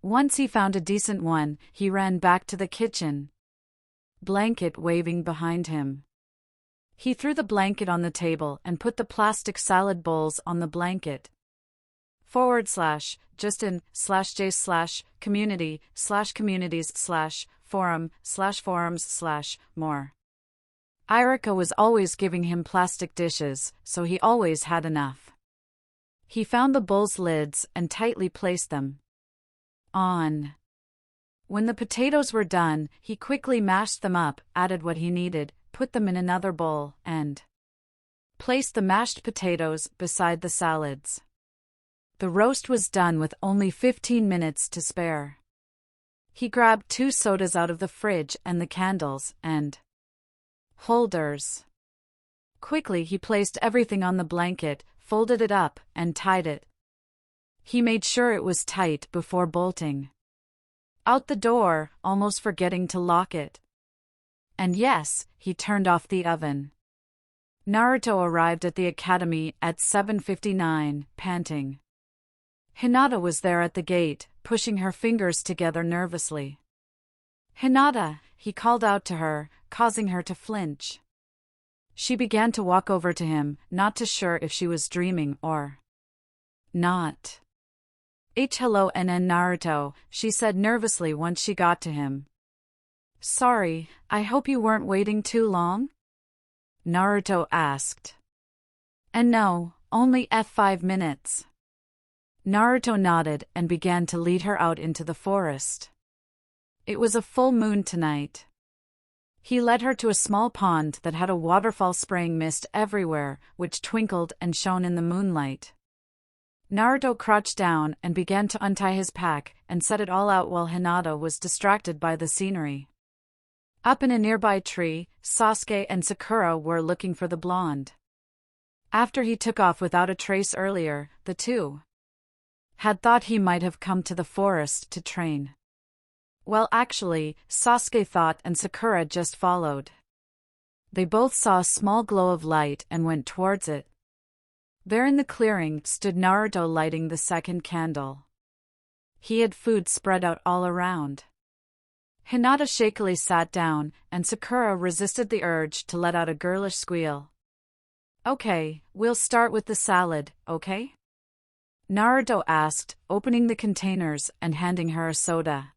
Once he found a decent one, he ran back to the kitchen, blanket waving behind him. He threw the blanket on the table and put the plastic salad bowls on the blanket. /just/in/community/communities/forum/forums/more. Irika was always giving him plastic dishes, so he always had enough. He found the bowl's lids and tightly placed them on. When the potatoes were done, he quickly mashed them up, added what he needed, put them in another bowl, and placed the mashed potatoes beside the salads. The roast was done with only 15 minutes to spare. He grabbed 2 sodas out of the fridge and the candles and holders. Quickly he placed everything on the blanket, folded it up, and tied it. He made sure it was tight before bolting out the door, almost forgetting to lock it. And yes, he turned off the oven. Naruto arrived at the academy at 7:59, panting. Hinata was there at the gate, pushing her fingers together nervously. Hinata, he called out to her, causing her to flinch. She began to walk over to him, not too sure if she was dreaming or not. Hello NN Naruto, she said nervously once she got to him. Sorry, I hope you weren't waiting too long? Naruto asked. And no, only F5 minutes. Naruto nodded and began to lead her out into the forest. It was a full moon tonight. He led her to a small pond that had a waterfall spraying mist everywhere, which twinkled and shone in the moonlight. Naruto crouched down and began to untie his pack and set it all out while Hinata was distracted by the scenery. Up in a nearby tree, Sasuke and Sakura were looking for the blonde. After he took off without a trace earlier, the two had thought he might have come to the forest to train. Well, actually, Sasuke thought and Sakura just followed. They both saw a small glow of light and went towards it. There in the clearing stood Naruto lighting the second candle. He had food spread out all around. Hinata shakily sat down, and Sakura resisted the urge to let out a girlish squeal. "Okay, we'll start with the salad, okay?" Naruto asked, opening the containers and handing her a soda.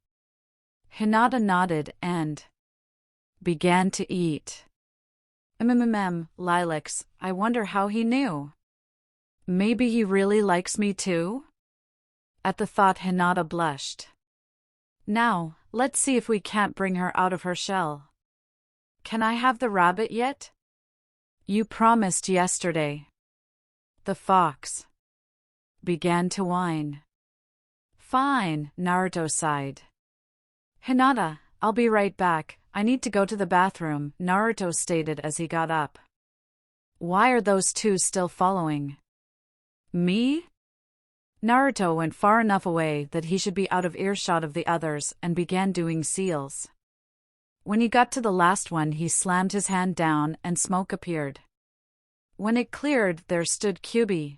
Hinata nodded and began to eat. Lilacs, I wonder how he knew. Maybe he really likes me too? At the thought, Hinata blushed. Now, let's see if we can't bring her out of her shell. Can I have the rabbit yet? You promised yesterday. The fox began to whine. Fine, Naruto sighed. Hinata, I'll be right back. I need to go to the bathroom, Naruto stated as he got up. Why are those two still following me? Naruto went far enough away that he should be out of earshot of the others and began doing seals. When he got to the last one, he slammed his hand down and smoke appeared. When it cleared, there stood Kyubi.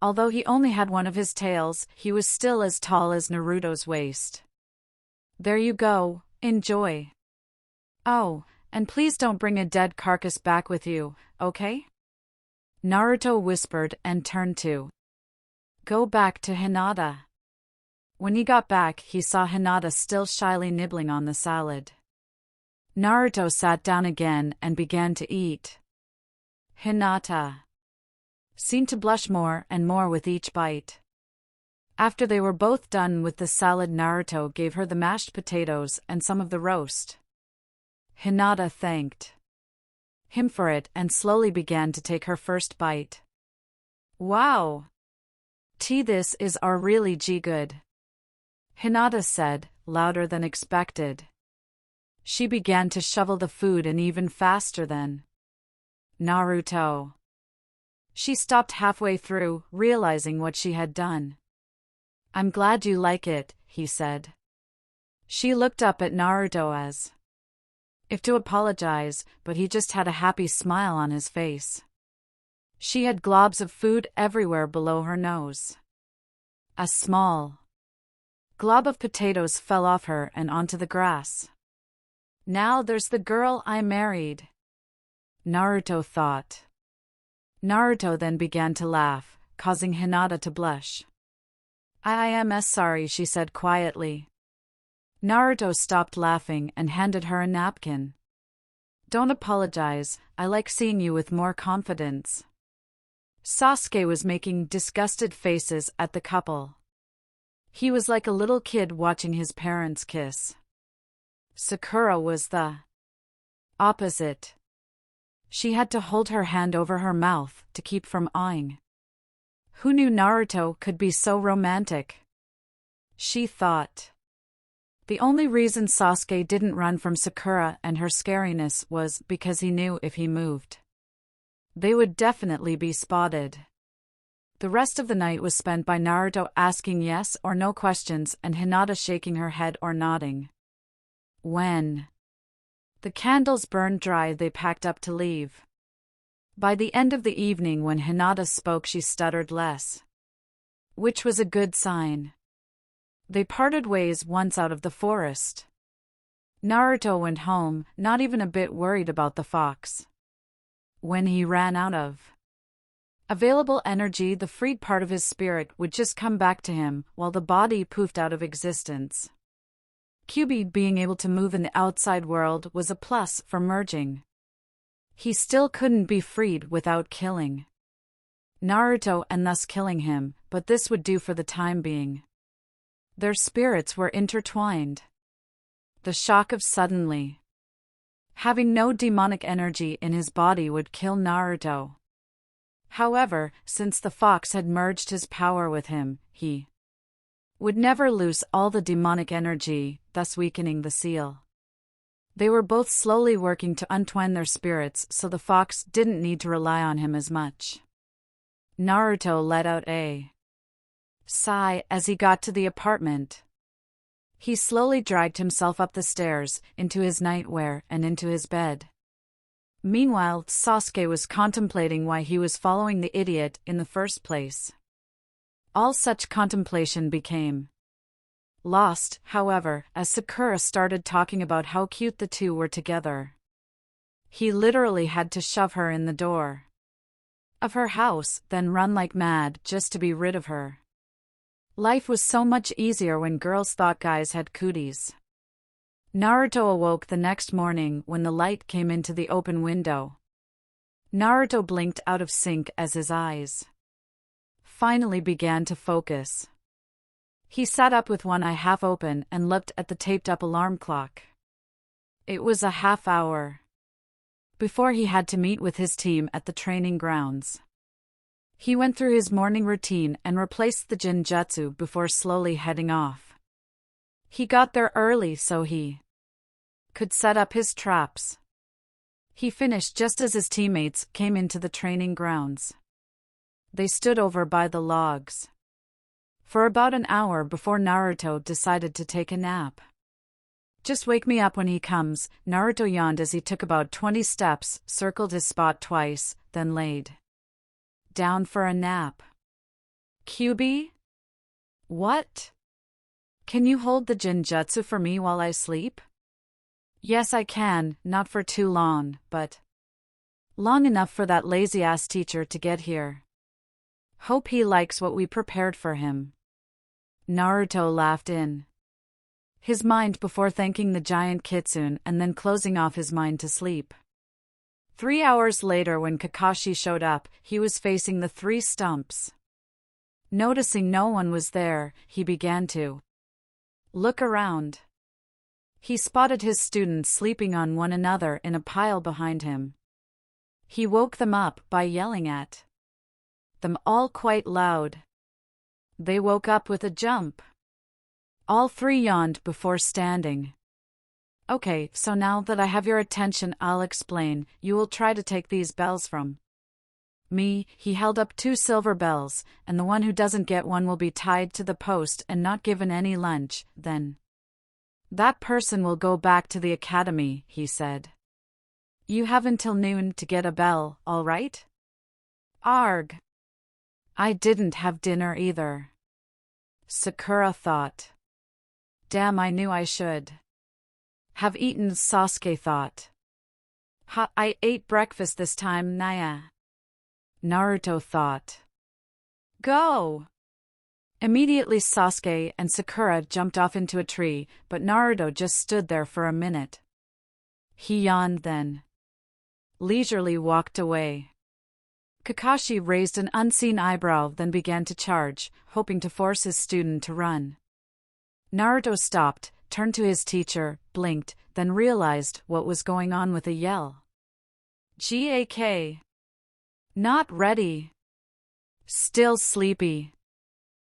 Although he only had one of his tails, he was still as tall as Naruto's waist. There you go, enjoy. Oh, and please don't bring a dead carcass back with you, okay? Naruto whispered and turned to go back to Hinata. When he got back, he saw Hinata still shyly nibbling on the salad. Naruto sat down again and began to eat. Hinata seemed to blush more and more with each bite. After they were both done with the salad, Naruto gave her the mashed potatoes and some of the roast. Hinata thanked him for it and slowly began to take her first bite. Wow! This is really good. Hinata said, louder than expected. She began to shovel the food and even faster than Naruto. She stopped halfway through, realizing what she had done. I'm glad you like it, he said. She looked up at Naruto as if to apologize, but he just had a happy smile on his face. She had globs of food everywhere below her nose. A small glob of potatoes fell off her and onto the grass. Now there's the girl I married, Naruto thought. Naruto then began to laugh, causing Hinata to blush. I am sorry, she said quietly. Naruto stopped laughing and handed her a napkin. Don't apologize, I like seeing you with more confidence. Sasuke was making disgusted faces at the couple. He was like a little kid watching his parents kiss. Sakura was the opposite. She had to hold her hand over her mouth to keep from awing. Who knew Naruto could be so romantic? She thought. The only reason Sasuke didn't run from Sakura and her scariness was because he knew if he moved, they would definitely be spotted. The rest of the night was spent by Naruto asking yes or no questions and Hinata shaking her head or nodding. When the candles burned dry, they packed up to leave. By the end of the evening, when Hinata spoke, she stuttered less, which was a good sign. They parted ways once out of the forest. Naruto went home, not even a bit worried about the fox. When he ran out of available energy, the freed part of his spirit would just come back to him, while the body poofed out of existence. Kyubi being able to move in the outside world was a plus for merging. He still couldn't be freed without killing. Naruto and thus killing him, but this would do for the time being. Their spirits were intertwined. The shock of suddenly having no demonic energy in his body would kill Naruto. However, since the fox had merged his power with him, he would never lose all the demonic energy, thus weakening the seal. They were both slowly working to untwine their spirits, so the fox didn't need to rely on him as much. Naruto let out a sigh as he got to the apartment. He slowly dragged himself up the stairs, into his nightwear, and into his bed. Meanwhile, Sasuke was contemplating why he was following the idiot in the first place. All such contemplation became lost, however, as Sakura started talking about how cute the two were together. He literally had to shove her in the door of her house, then run like mad just to be rid of her. Life was so much easier when girls thought guys had cooties. Naruto awoke the next morning when the light came into the open window. Naruto blinked out of sync as his eyes finally began to focus. He sat up with one eye half open and looked at the taped-up alarm clock. It was a half hour before he had to meet with his team at the training grounds. He went through his morning routine and replaced the Jinjutsu before slowly heading off. He got there early so he could set up his traps. He finished just as his teammates came into the training grounds. They stood over by the logs for about an hour before Naruto decided to take a nap. Just wake me up when he comes, Naruto yawned as he took about 20 steps, circled his spot twice, then laid down for a nap. QB? What? Can you hold the Jinjutsu for me while I sleep? Yes, I can, not for too long, but long enough for that lazy-ass teacher to get here. Hope he likes what we prepared for him. Naruto laughed in his mind before thanking the giant kitsune and then closing off his mind to sleep. 3 hours later, when Kakashi showed up, he was facing the 3 stumps. Noticing no one was there, he began to look around. He spotted his students sleeping on one another in a pile behind him. He woke them up by yelling at them all quite loud. They woke up with a jump. All 3 yawned before standing. Okay, so now that I have your attention, I'll explain. You will try to take these bells from me. He held up 2 silver bells, and the one who doesn't get one will be tied to the post and not given any lunch. Then that person will go back to the academy, he said. You have until noon to get a bell, all right? Arg. I didn't have dinner either. Sakura thought. Damn, I knew I should have eaten, Sasuke thought. Ha, I ate breakfast this time, Naya. Naruto thought. Go! Immediately Sasuke and Sakura jumped off into a tree, but Naruto just stood there for a minute. He yawned then leisurely walked away. Kakashi raised an unseen eyebrow then began to charge, hoping to force his student to run. Naruto stopped, turned to his teacher, blinked, then realized what was going on with a yell. GAK. Not ready. Still sleepy,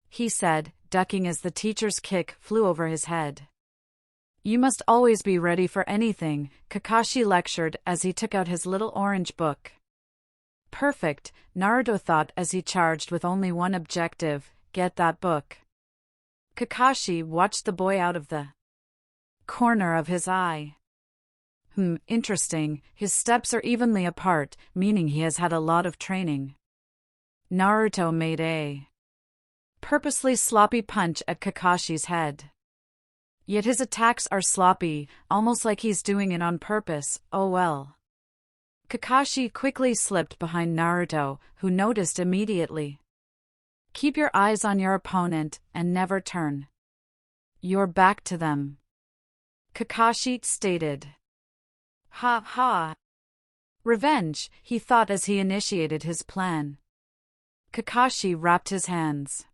he said, ducking as the teacher's kick flew over his head. You must always be ready for anything, Kakashi lectured as he took out his little orange book. Perfect, Naruto thought as he charged with only one objective, get that book. Kakashi watched the boy out of the corner of his eye. Interesting, his steps are evenly apart, meaning he has had a lot of training. Naruto made a purposely sloppy punch at Kakashi's head. Yet his attacks are sloppy, almost like he's doing it on purpose. Oh well. Kakashi quickly slipped behind Naruto, who noticed immediately. Keep your eyes on your opponent and never turn your back to them, Kakashi stated. Ha ha. Revenge, he thought as he initiated his plan. Kakashi wrapped his hands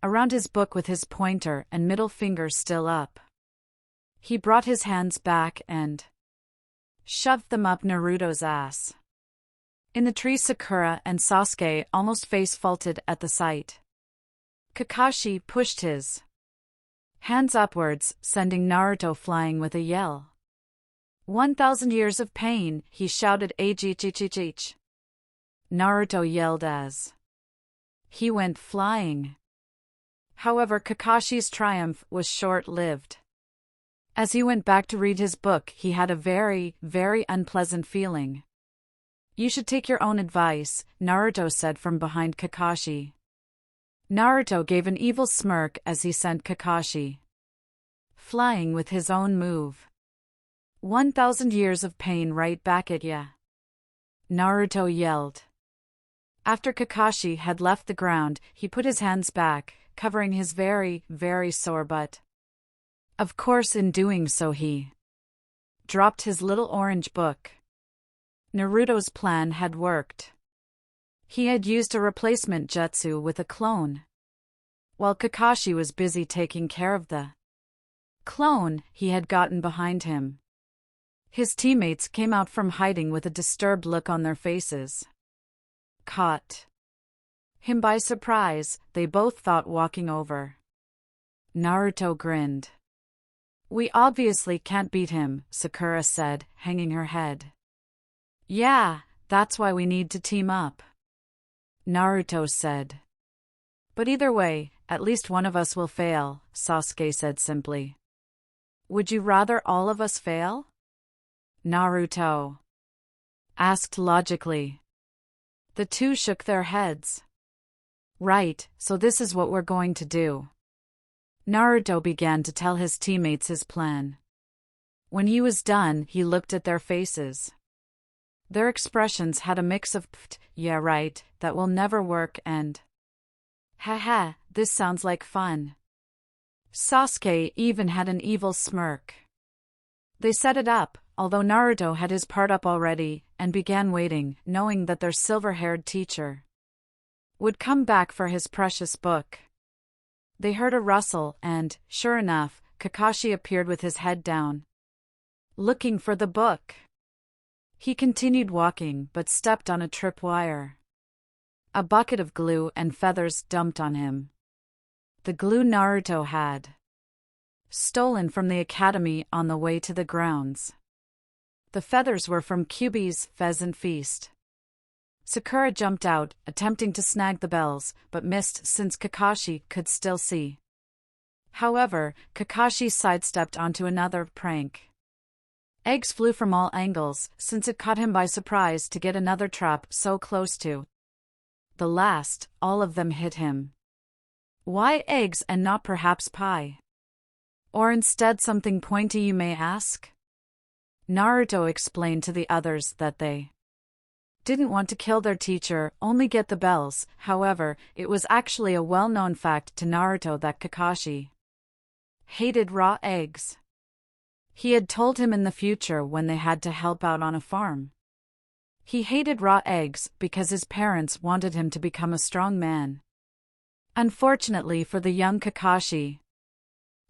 around his book with his pointer and middle finger still up. He brought his hands back and shoved them up Naruto's ass. In the tree, Sakura and Sasuke almost face-faulted at the sight. Kakashi pushed his hands upwards, sending Naruto flying with a yell. 1,000 years of pain, he shouted H. Naruto yelled as he went flying. However, Kakashi's triumph was short-lived. As he went back to read his book, he had a very, very unpleasant feeling. You should take your own advice, Naruto said from behind Kakashi. Naruto gave an evil smirk as he sent Kakashi flying with his own move. 1,000 years of pain right back at ya, Naruto yelled. After Kakashi had left the ground, he put his hands back, covering his very, very sore butt. Of course, in doing so he dropped his little orange book. Naruto's plan had worked. He had used a replacement jutsu with a clone. While Kakashi was busy taking care of the clone he had gotten behind him, his teammates came out from hiding with a disturbed look on their faces. Caught him by surprise, they both thought walking over. Naruto grinned. We obviously can't beat him, Sakura said, hanging her head. Yeah, that's why we need to team up, Naruto said. But either way, at least one of us will fail, Sasuke said simply. Would you rather all of us fail? Naruto asked logically. The two shook their heads. Right, so this is what we're going to do. Naruto began to tell his teammates his plan. When he was done, he looked at their faces. Their expressions had a mix of pfft, yeah right, that will never work and haha, this sounds like fun. Sasuke even had an evil smirk. They set it up, although Naruto had his part up already, and began waiting, knowing that their silver-haired teacher would come back for his precious book. They heard a rustle and, sure enough, Kakashi appeared with his head down, looking for the book. He continued walking but stepped on a tripwire. A bucket of glue and feathers dumped on him. The glue Naruto had stolen from the academy on the way to the grounds. The feathers were from Kyuubi's pheasant feast. Sakura jumped out, attempting to snag the bells, but missed since Kakashi could still see. However, Kakashi sidestepped onto another prank. Eggs flew from all angles, since it caught him by surprise to get another trap so close to the last. All of them hit him. Why eggs and not perhaps pie? Or instead something pointy, you may ask? Naruto explained to the others that they didn't want to kill their teacher, only get the bells. However, it was actually a well-known fact to Naruto that Kakashi hated raw eggs. He had told him in the future when they had to help out on a farm. He hated raw eggs because his parents wanted him to become a strong man. Unfortunately for the young Kakashi,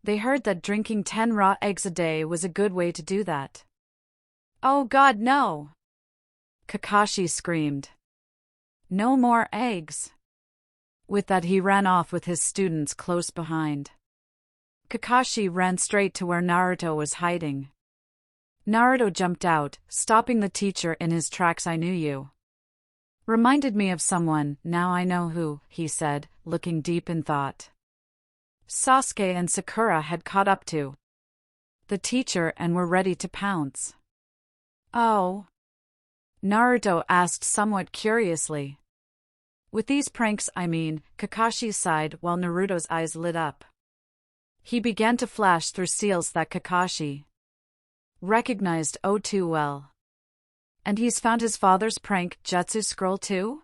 they heard that drinking 10 raw eggs a day was a good way to do that. Oh God, no! Kakashi screamed. No more eggs! With that, he ran off with his students close behind. Kakashi ran straight to where Naruto was hiding. Naruto jumped out, stopping the teacher in his tracks. I knew you reminded me of someone, now I know who, he said, looking deep in thought. Sasuke and Sakura had caught up to the teacher and were ready to pounce. Oh? Naruto asked somewhat curiously. With these pranks, I mean, Kakashi sighed while Naruto's eyes lit up. He began to flash through seals that Kakashi recognized oh too well. And he's found his father's prank jutsu scroll too?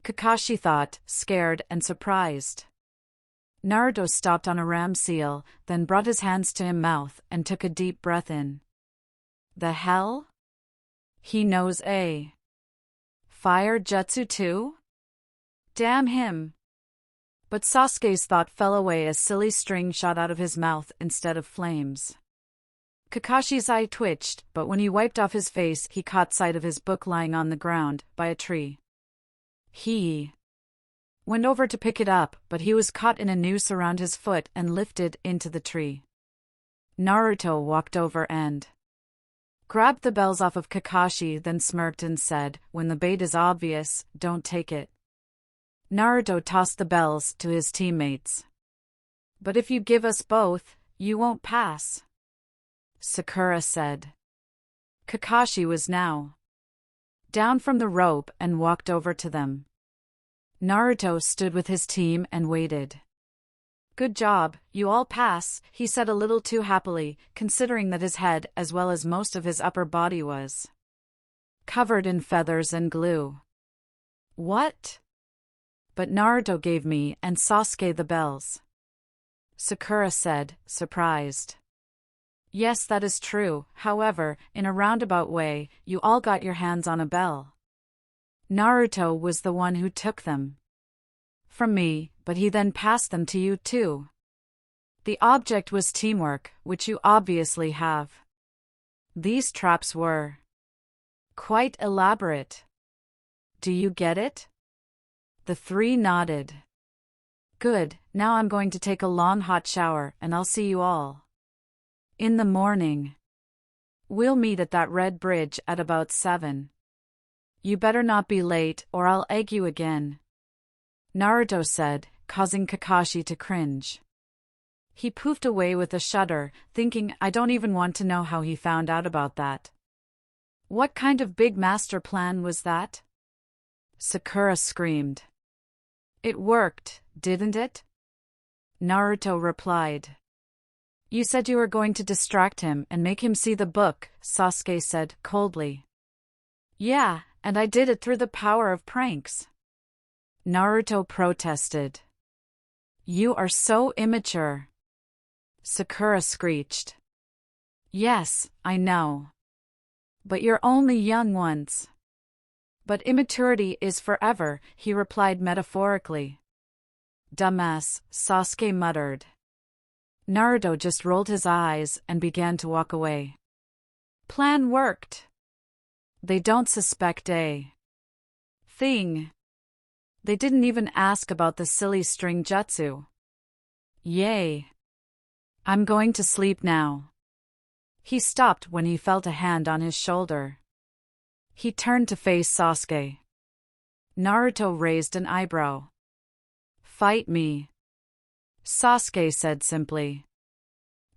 Kakashi thought, scared and surprised. Naruto stopped on a ram seal, then brought his hands to his mouth and took a deep breath in. The hell? He knows a fire jutsu too? Damn him! But Sasuke's thought fell away as silly string shot out of his mouth instead of flames. Kakashi's eye twitched, but when he wiped off his face he caught sight of his book lying on the ground, by a tree. He went over to pick it up, but he was caught in a noose around his foot and lifted into the tree. Naruto walked over and grabbed the bells off of Kakashi, then smirked and said, "When the bait is obvious, don't take it." Naruto tossed the bells to his teammates. "But if you give us both, you won't pass," Sakura said. Kakashi was now down from the rope and walked over to them. Naruto stood with his team and waited. "Good job, you all pass," he said a little too happily, considering that his head as well as most of his upper body was covered in feathers and glue. "What?" "But Naruto gave me and Sasuke the bells," Sakura said, surprised. "Yes, that is true, however, in a roundabout way, you all got your hands on a bell. Naruto was the one who took them from me, but he then passed them to you too. The object was teamwork, which you obviously have. These traps were quite elaborate. Do you get it?" The three nodded. "Good, now I'm going to take a long hot shower and I'll see you all in the morning. We'll meet at that red bridge at about 7. You better not be late or I'll egg you again," Naruto said, causing Kakashi to cringe. He poofed away with a shudder, thinking, I don't even want to know how he found out about that. "What kind of big master plan was that?" Sakura screamed. "It worked, didn't it?" Naruto replied. "You said you were going to distract him and make him see the book," Sasuke said coldly. "Yeah, and I did it through the power of pranks," Naruto protested. "You are so immature," Sakura screeched. "Yes, I know. But you're only young once." "But immaturity is forever," he replied metaphorically. "Dumbass," Sasuke muttered. Naruto just rolled his eyes and began to walk away. Plan worked. They don't suspect a thing. They didn't even ask about the silly string jutsu. Yay. I'm going to sleep now. He stopped when he felt a hand on his shoulder. He turned to face Sasuke. Naruto raised an eyebrow. "Fight me," Sasuke said simply.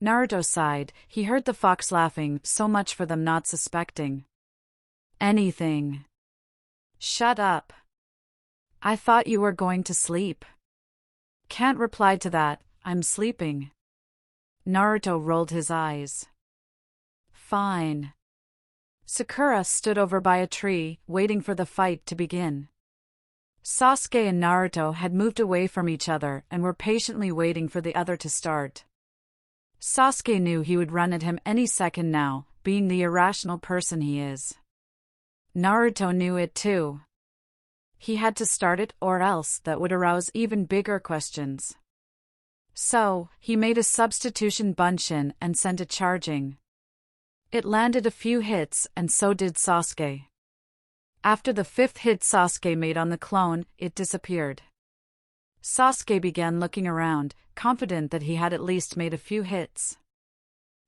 Naruto sighed. He heard the fox laughing, so much for them not suspecting anything. "Shut up. I thought you were going to sleep." "Can't reply to that, I'm sleeping." Naruto rolled his eyes. "Fine." Sakura stood over by a tree, waiting for the fight to begin. Sasuke and Naruto had moved away from each other and were patiently waiting for the other to start. Sasuke knew he would run at him any second now, being the irrational person he is. Naruto knew it too. He had to start it or else that would arouse even bigger questions. So, he made a substitution bunshin and sent it charging. It landed a few hits and so did Sasuke. After the 5th hit Sasuke made on the clone, it disappeared. Sasuke began looking around, confident that he had at least made a few hits.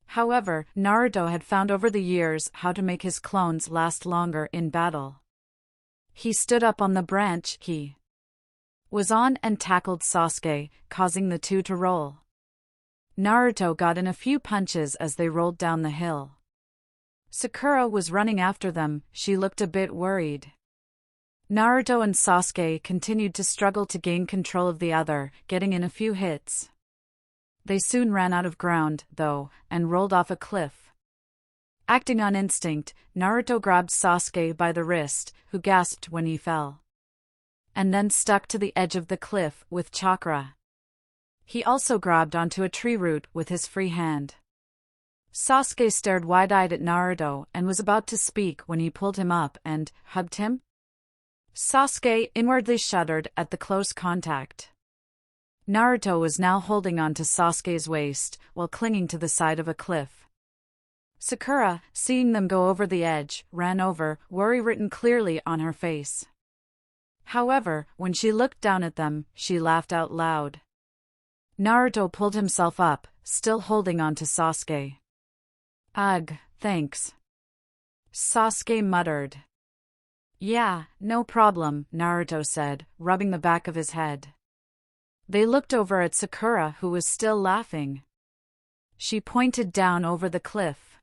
However, Naruto had found over the years how to make his clones last longer in battle. He stood up on the branch he was on and tackled Sasuke, causing the two to roll. Naruto got in a few punches as they rolled down the hill. Sakura was running after them, she looked a bit worried. Naruto and Sasuke continued to struggle to gain control of the other, getting in a few hits. They soon ran out of ground, though, and rolled off a cliff. Acting on instinct, Naruto grabbed Sasuke by the wrist, who gasped when he fell, and then stuck to the edge of the cliff with chakra. He also grabbed onto a tree root with his free hand. Sasuke stared wide-eyed at Naruto and was about to speak when he pulled him up and hugged him. Sasuke inwardly shuddered at the close contact. Naruto was now holding on to Sasuke's waist while clinging to the side of a cliff. Sakura, seeing them go over the edge, ran over, worry written clearly on her face. However, when she looked down at them, she laughed out loud. Naruto pulled himself up, still holding on to Sasuke. Ugh, thanks. Sasuke muttered. Yeah, no problem, Naruto said, rubbing the back of his head. They looked over at Sakura, who was still laughing. She pointed down over the cliff.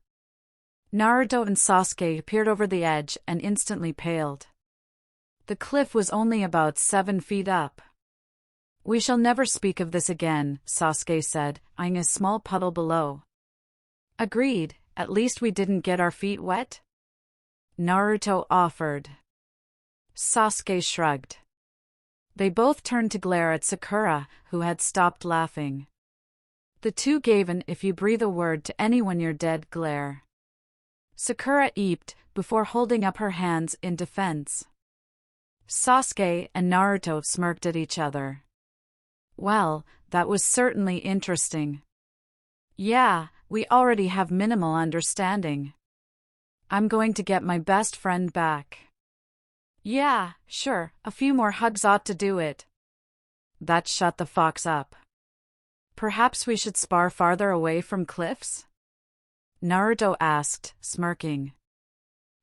Naruto and Sasuke peered over the edge and instantly paled. The cliff was only about 7 feet up. We shall never speak of this again, Sasuke said, eyeing a small puddle below. Agreed, at least we didn't get our feet wet? Naruto offered. Sasuke shrugged. They both turned to glare at Sakura, who had stopped laughing. The two gave an if you breathe a word to anyone you're dead glare. Sakura eeped, before holding up her hands in defense. Sasuke and Naruto smirked at each other. Well, that was certainly interesting. Yeah, we already have minimal understanding. I'm going to get my best friend back. Yeah, sure, a few more hugs ought to do it. That shut the fox up. Perhaps we should spar farther away from cliffs? Naruto asked, smirking.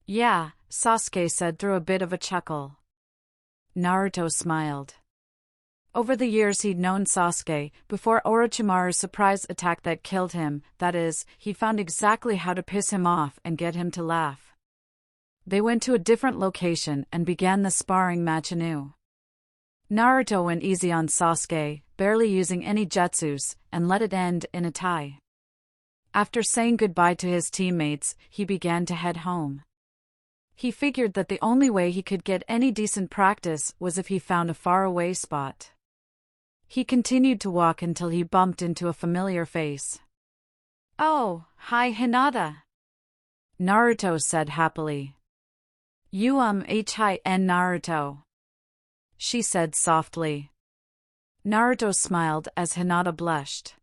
Yeah, Sasuke said through a bit of a chuckle. Naruto smiled. Over the years he'd known Sasuke, before Orochimaru's surprise attack that killed him, that is, he found exactly how to piss him off and get him to laugh. They went to a different location and began the sparring match anew. Naruto went easy on Sasuke, barely using any jutsus, and let it end in a tie. After saying goodbye to his teammates, he began to head home. He figured that the only way he could get any decent practice was if he found a faraway spot. He continued to walk until he bumped into a familiar face. Oh, hi Hinata. Naruto said happily. Hi Naruto. She said softly. Naruto smiled as Hinata blushed.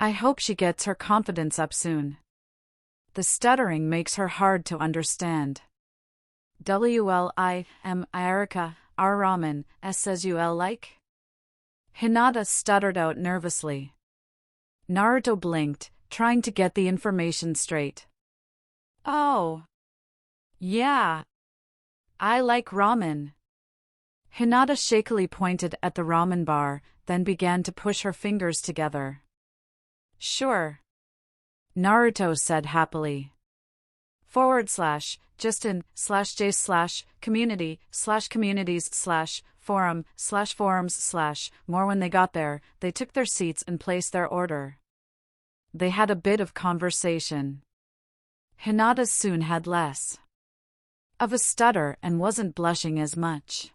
I hope she gets her confidence up soon. The stuttering makes her hard to understand. WLIM Erica, our ramen, says you like? Hinata stuttered out nervously. Naruto blinked, trying to get the information straight. Oh. Yeah. I like ramen. Hinata shakily pointed at the ramen bar, then began to push her fingers together. Sure. Naruto said happily. /Justin/J/community/communities/forum/forums/ more. When they got there, they took their seats and placed their order. They had a bit of conversation. Hinata soon had less of a stutter and wasn't blushing as much.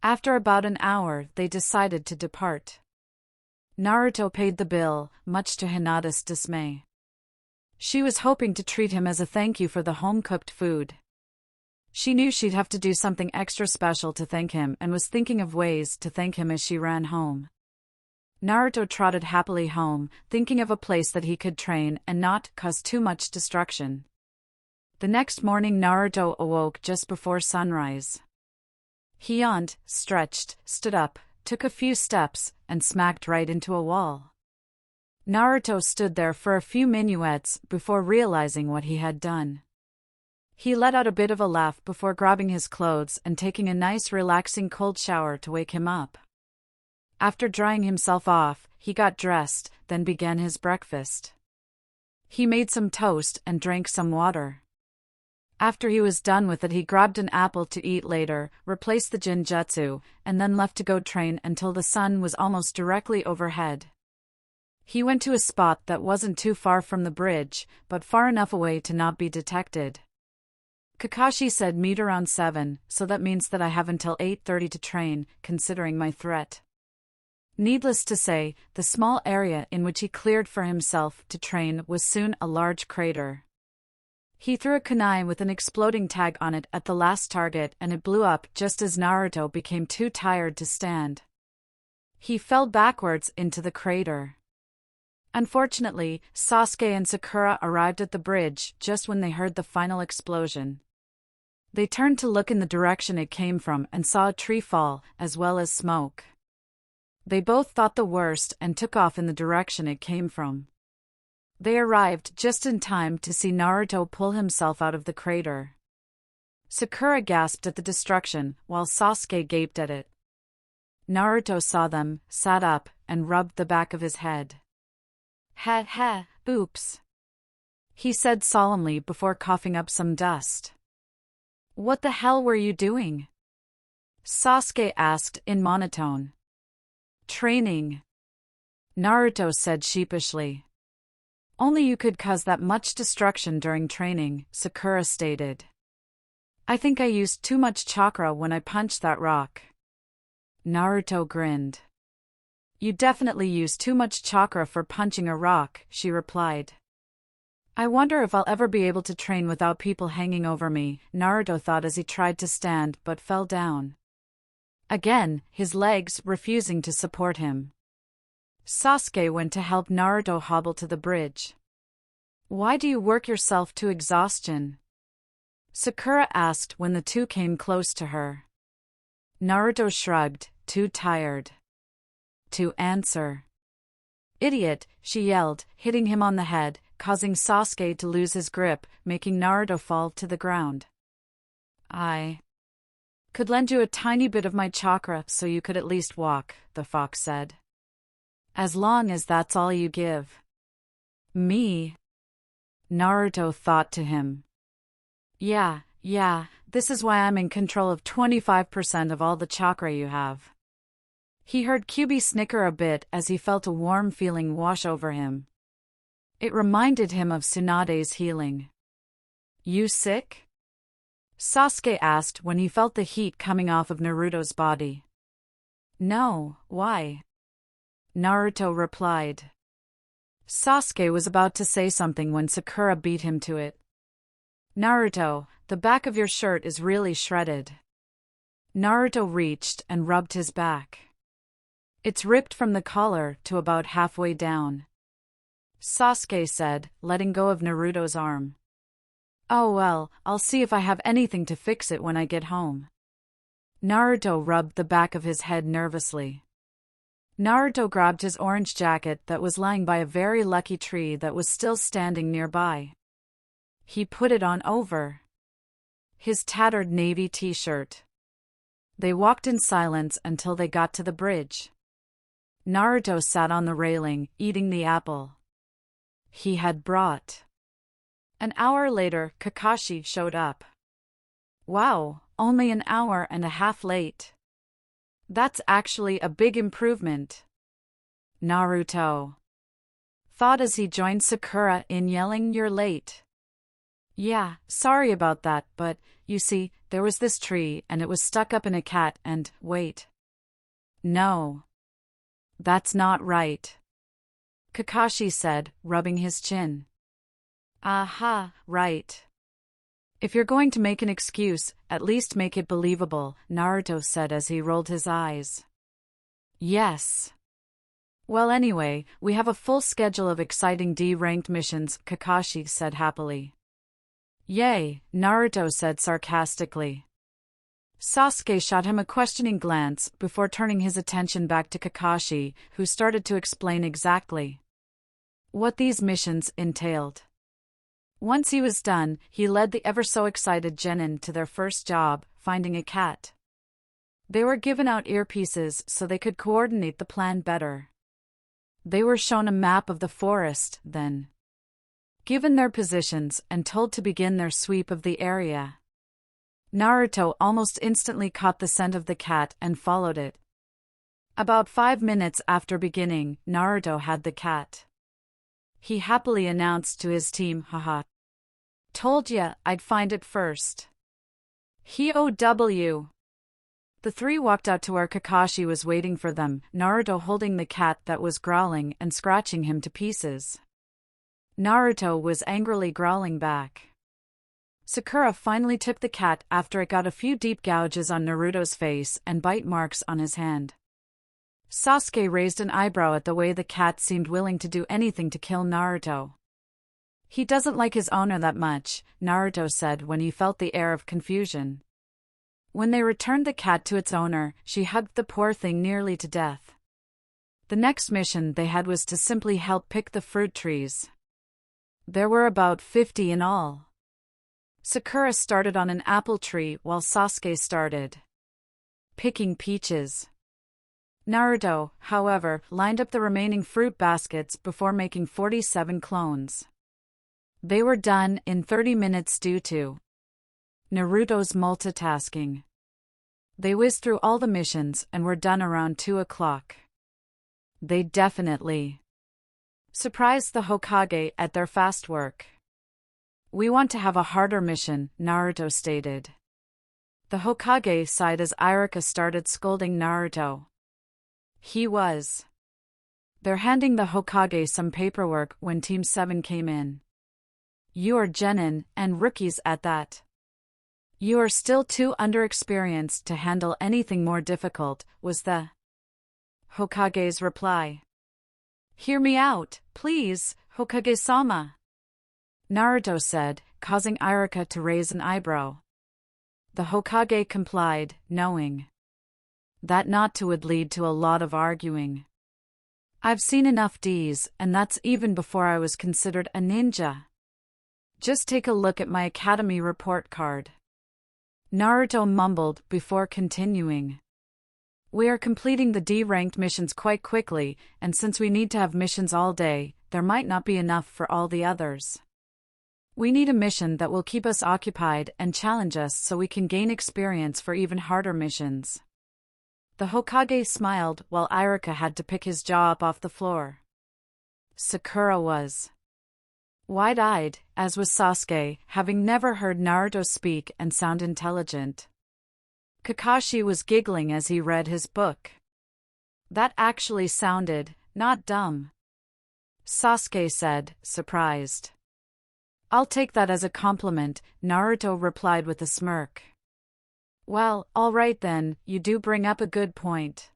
After about an hour, they decided to depart. Naruto paid the bill, much to Hinata's dismay. She was hoping to treat him as a thank you for the home-cooked food. She knew she'd have to do something extra special to thank him and was thinking of ways to thank him as she ran home. Naruto trotted happily home, thinking of a place that he could train and not cause too much destruction. The next morning Naruto awoke just before sunrise. He yawned, stretched, stood up, took a few steps, and smacked right into a wall. Naruto stood there for a few minuets before realizing what he had done. He let out a bit of a laugh before grabbing his clothes and taking a nice relaxing cold shower to wake him up. After drying himself off, he got dressed, then began his breakfast. He made some toast and drank some water. After he was done with it, he grabbed an apple to eat later, replaced the Jinjutsu, and then left to go train until the sun was almost directly overhead. He went to a spot that wasn't too far from the bridge, but far enough away to not be detected. Kakashi said meet around 7, so that means that I have until 8:30 to train, considering my threat. Needless to say, the small area in which he cleared for himself to train was soon a large crater. He threw a kunai with an exploding tag on it at the last target and it blew up just as Naruto became too tired to stand. He fell backwards into the crater. Unfortunately, Sasuke and Sakura arrived at the bridge just when they heard the final explosion. They turned to look in the direction it came from and saw a tree fall, as well as smoke. They both thought the worst and took off in the direction it came from. They arrived just in time to see Naruto pull himself out of the crater. Sakura gasped at the destruction, while Sasuke gaped at it. Naruto saw them, sat up, and rubbed the back of his head. "Ha ha, oops," he said solemnly before coughing up some dust. "What the hell were you doing?" Sasuke asked in monotone. "Training," Naruto said sheepishly. "Only you could cause that much destruction during training," Sakura stated. "I think I used too much chakra when I punched that rock." Naruto grinned. "You definitely used too much chakra for punching a rock," she replied. "I wonder if I'll ever be able to train without people hanging over me," Naruto thought as he tried to stand but fell down. Again, his legs refusing to support him. Sasuke went to help Naruto hobble to the bridge. "Why do you work yourself to exhaustion?" Sakura asked when the two came close to her. Naruto shrugged, too tired to answer. "Idiot," she yelled, hitting him on the head, causing Sasuke to lose his grip, making Naruto fall to the ground. "I could lend you a tiny bit of my chakra so you could at least walk," the fox said. "As long as that's all you give me," Naruto thought to him. Yeah, this is why I'm in control of 25% of all the chakra you have." He heard Kyuubi snicker a bit as he felt a warm feeling wash over him. It reminded him of Tsunade's healing. "You sick?" Sasuke asked when he felt the heat coming off of Naruto's body. "No, why?" Naruto replied. Sasuke was about to say something when Sakura beat him to it. "Naruto, the back of your shirt is really shredded." Naruto reached and rubbed his back. "It's ripped from the collar to about halfway down," Sasuke said, letting go of Naruto's arm. "Oh well, I'll see if I have anything to fix it when I get home." Naruto rubbed the back of his head nervously. Naruto grabbed his orange jacket that was lying by a very lucky tree that was still standing nearby. He put it on over his tattered navy t-shirt. They walked in silence until they got to the bridge. Naruto sat on the railing, eating the apple he had brought. An hour later, Kakashi showed up. "Wow, only an hour and a half late. That's actually a big improvement," Naruto thought as he joined Sakura in yelling, "You're late." "Yeah, sorry about that, but, you see, there was this tree and it was stuck up in a cat and, wait. No. That's not right," Kakashi said, rubbing his chin. "Aha, right. If you're going to make an excuse, at least make it believable," Naruto said as he rolled his eyes. "Yes. Well anyway, we have a full schedule of exciting D-ranked missions," Kakashi said happily. "Yay," Naruto said sarcastically. Sasuke shot him a questioning glance before turning his attention back to Kakashi, who started to explain exactly what these missions entailed. Once he was done, he led the ever-so-excited Genin to their first job, finding a cat. They were given out earpieces so they could coordinate the plan better. They were shown a map of the forest, then given their positions and told to begin their sweep of the area. Naruto almost instantly caught the scent of the cat and followed it. About 5 minutes after beginning, Naruto had the cat. He happily announced to his team, "Haha. Told ya, I'd find it first." "HOW." The three walked out to where Kakashi was waiting for them, Naruto holding the cat that was growling and scratching him to pieces. Naruto was angrily growling back. Sakura finally took the cat after it got a few deep gouges on Naruto's face and bite marks on his hand. Sasuke raised an eyebrow at the way the cat seemed willing to do anything to kill Naruto. He doesn't like his owner that much, Naruto said when he felt the air of confusion. When they returned the cat to its owner, she hugged the poor thing nearly to death. The next mission they had was to simply help pick the fruit trees. There were about 50 in all. Sakura started on an apple tree while Sasuke started picking peaches. Naruto, however, lined up the remaining fruit baskets before making 47 clones. They were done in 30 minutes due to Naruto's multitasking. They whizzed through all the missions and were done around 2 o'clock. They definitely surprised the Hokage at their fast work. We want to have a harder mission, Naruto stated. The Hokage sighed as Iruka started scolding Naruto. They're handing the Hokage some paperwork when Team 7 came in. You are Genin, and rookies at that. You are still too underexperienced to handle anything more difficult, was the Hokage's reply. Hear me out, please, Hokage-sama, Naruto said, causing Iruka to raise an eyebrow. The Hokage complied, knowing that not to would lead to a lot of arguing. I've seen enough Ds, and that's even before I was considered a ninja. Just take a look at my academy report card. Naruto mumbled before continuing. We are completing the D-ranked missions quite quickly, and since we need to have missions all day, there might not be enough for all the others. We need a mission that will keep us occupied and challenge us so we can gain experience for even harder missions. The Hokage smiled while Iruka had to pick his jaw up off the floor. Sakura was wide-eyed, as was Sasuke, having never heard Naruto speak and sound intelligent. Kakashi was giggling as he read his book. That actually sounded not dumb, Sasuke said, surprised. I'll take that as a compliment, Naruto replied with a smirk. Well, all right then, you do bring up a good point.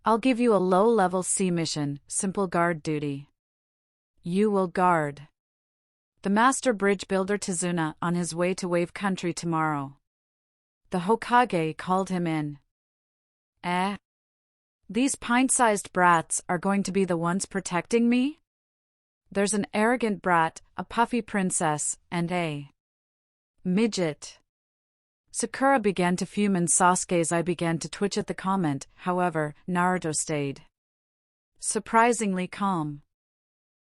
I'll give you a low-level C mission, simple guard duty. You will guard the master bridge builder Tizuna on his way to Wave Country tomorrow. The Hokage called him in. These pint-sized brats are going to be the ones protecting me? There's an arrogant brat, a puffy princess, and a midget. Sakura began to fume and Sasuke's eye began to twitch at the comment, however, Naruto stayed surprisingly calm.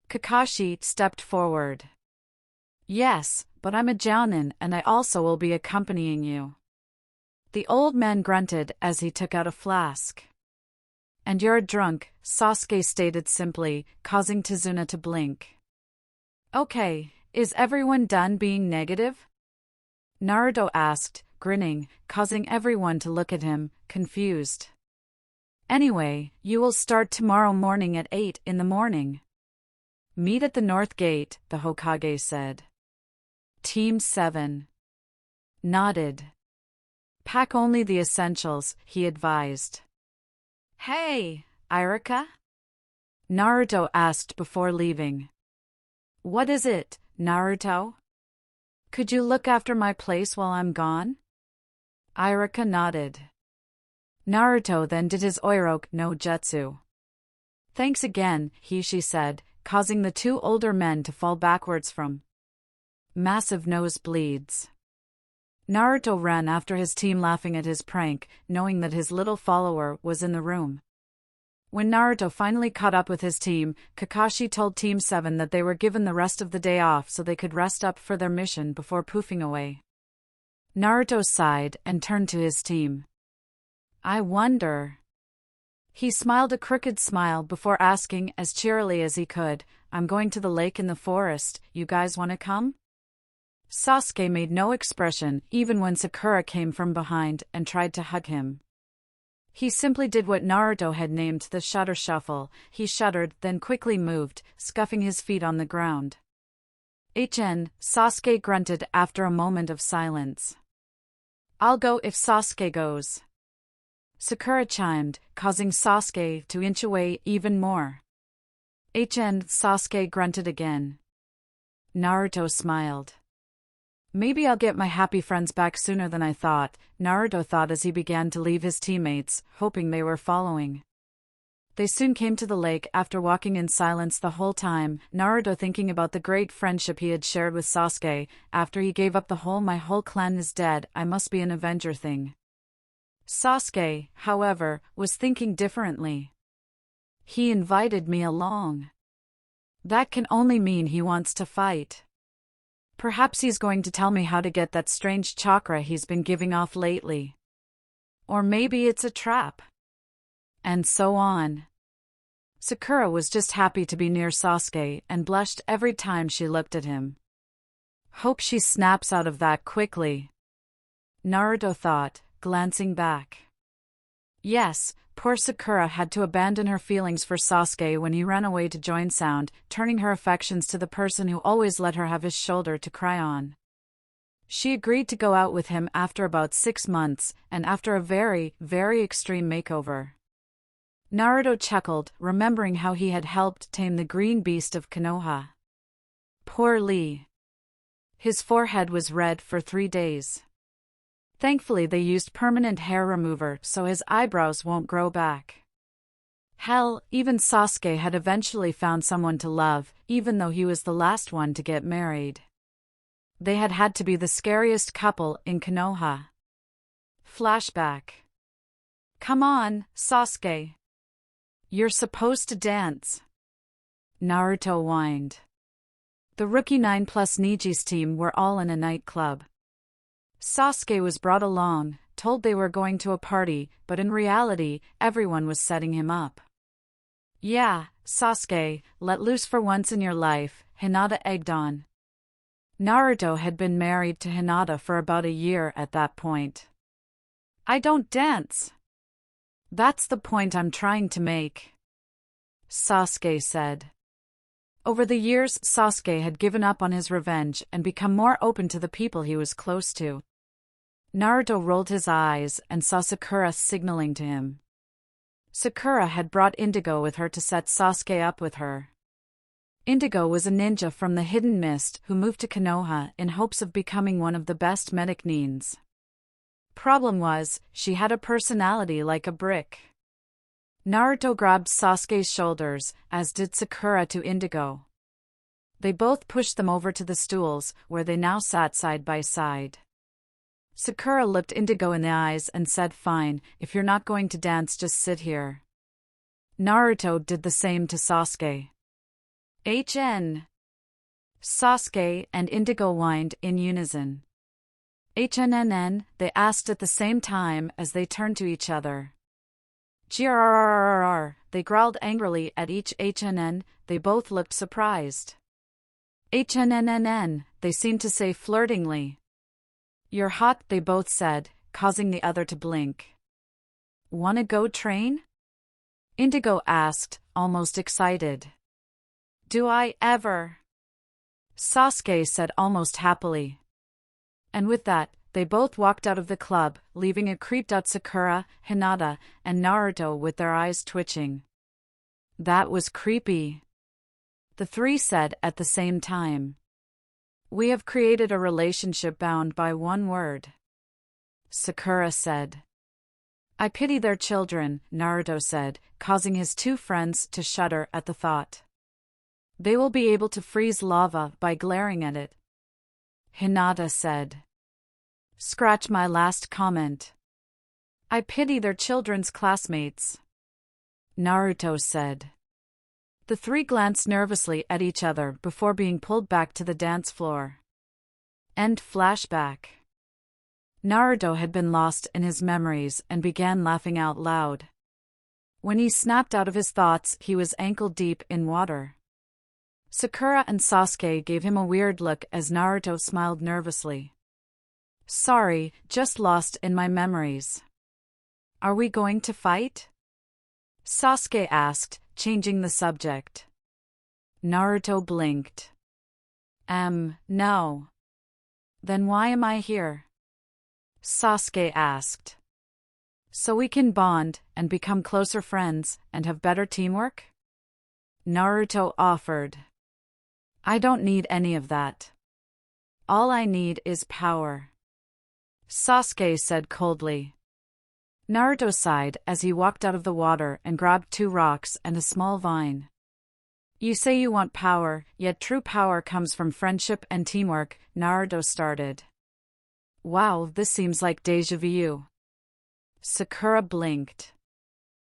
Kakashi stepped forward. Yes, but I'm a Jounin and I also will be accompanying you. The old man grunted as he took out a flask. And you're a drunk, Sasuke stated simply, causing Tizuna to blink. Okay, is everyone done being negative? Naruto asked, grinning, causing everyone to look at him, confused. Anyway, you will start tomorrow morning at 8 in the morning. Meet at the North Gate, the Hokage said. Team 7 nodded. Pack only the essentials, he advised. Hey, Iruka? Naruto asked before leaving. What is it, Naruto? Could you look after my place while I'm gone? Iruka nodded. Naruto then did his Oiroke no Jutsu. Thanks again, she said, causing the two older men to fall backwards from massive nosebleeds. Naruto ran after his team laughing at his prank, knowing that his little follower was in the room. When Naruto finally caught up with his team, Kakashi told Team 7 that they were given the rest of the day off so they could rest up for their mission before poofing away. Naruto sighed and turned to his team. I wonder. He smiled a crooked smile before asking as cheerily as he could, I'm going to the lake in the forest, you guys want to come? Sasuke made no expression even when Sakura came from behind and tried to hug him. He simply did what Naruto had named the shudder shuffle. He shuddered, then quickly moved, scuffing his feet on the ground. Sasuke grunted after a moment of silence. I'll go if Sasuke goes. Sakura chimed, causing Sasuke to inch away even more. Sasuke grunted again. Naruto smiled. Maybe I'll get my happy friends back sooner than I thought, Naruto thought as he began to leave his teammates, hoping they were following. They soon came to the lake after walking in silence the whole time, Naruto thinking about the great friendship he had shared with Sasuke. After he gave up the whole "my whole clan is dead, I must be an Avenger" thing. Sasuke, however, was thinking differently. He invited me along. That can only mean he wants to fight. Perhaps he's going to tell me how to get that strange chakra he's been giving off lately. Or maybe it's a trap. And so on. Sakura was just happy to be near Sasuke and blushed every time she looked at him. Hope she snaps out of that quickly, Naruto thought, glancing back. Yes, poor Sakura had to abandon her feelings for Sasuke when he ran away to join Sound, turning her affections to the person who always let her have his shoulder to cry on. She agreed to go out with him after about 6 months, and after a very, very extreme makeover. Naruto chuckled, remembering how he had helped tame the green beast of Konoha. Poor Lee. His forehead was red for 3 days. Thankfully they used permanent hair remover so his eyebrows won't grow back. Hell, even Sasuke had eventually found someone to love, even though he was the last one to get married. They had had to be the scariest couple in Konoha. Flashback. Come on, Sasuke. You're supposed to dance. Naruto whined. The rookie 9+ Niji's team were all in a nightclub. Sasuke was brought along, told they were going to a party, but in reality, everyone was setting him up. Yeah, Sasuke, let loose for once in your life, Hinata egged on. Naruto had been married to Hinata for about a year at that point. I don't dance. That's the point I'm trying to make, Sasuke said. Over the years, Sasuke had given up on his revenge and become more open to the people he was close to. Naruto rolled his eyes and saw Sakura signaling to him. Sakura had brought Indigo with her to set Sasuke up with her. Indigo was a ninja from the Hidden Mist who moved to Konoha in hopes of becoming one of the best medic nins. Problem was, she had a personality like a brick. Naruto grabbed Sasuke's shoulders, as did Sakura to Indigo. They both pushed them over to the stools, where they now sat side by side. Sakura looked Indigo in the eyes and said, "Fine, if you're not going to dance, just sit here." Naruto did the same to Sasuke. Sasuke and Indigo whined in unison. They asked at the same time as they turned to each other. Grrrr, they growled angrily at each they both looked surprised. They seemed to say flirtingly. You're hot, they both said, causing the other to blink. Wanna go train? Indigo asked, almost excited. Do I ever? Sasuke said almost happily. And with that, they both walked out of the club, leaving a creeped-out Sakura, Hinata, and Naruto with their eyes twitching. That was creepy, the three said at the same time. We have created a relationship bound by one word, Sakura said. I pity their children, Naruto said, causing his two friends to shudder at the thought. They will be able to freeze lava by glaring at it, Hinata said. Scratch my last comment. I pity their children's classmates, Naruto said. The three glanced nervously at each other before being pulled back to the dance floor. End flashback. Naruto had been lost in his memories and began laughing out loud. When he snapped out of his thoughts, he was ankle-deep in water. Sakura and Sasuke gave him a weird look as Naruto smiled nervously. Sorry, just lost in my memories. Are we going to fight? Sasuke asked, changing the subject. Naruto blinked. No. Then why am I here? Sasuke asked. So we can bond and become closer friends and have better teamwork? Naruto offered. I don't need any of that. All I need is power. Sasuke said coldly. Naruto sighed as he walked out of the water and grabbed 2 rocks and a small vine. You say you want power, yet true power comes from friendship and teamwork, Naruto started. Wow, this seems like déjà vu. Sakura blinked.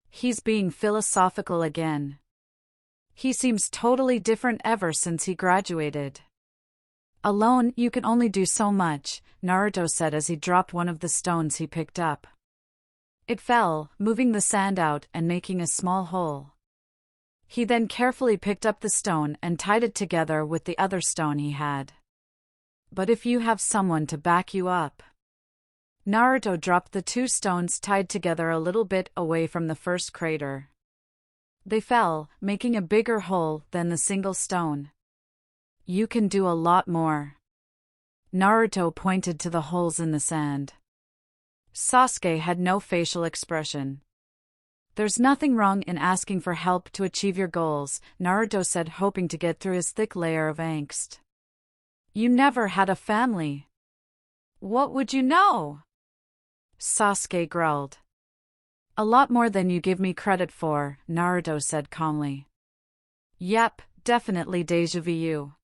He's being philosophical again. He seems totally different ever since he graduated. Alone, you can only do so much, Naruto said as he dropped one of the stones he picked up. It fell, moving the sand out and making a small hole. He then carefully picked up the stone and tied it together with the other stone he had. But if you have someone to back you up. Naruto dropped the 2 stones tied together a little bit away from the first crater. They fell, making a bigger hole than the single stone. You can do a lot more. Naruto pointed to the holes in the sand. Sasuke had no facial expression. There's nothing wrong in asking for help to achieve your goals, Naruto said, hoping to get through his thick layer of angst. You never had a family. What would you know? Sasuke growled. A lot more than you give me credit for, Naruto said calmly. Yep, definitely déjà vu.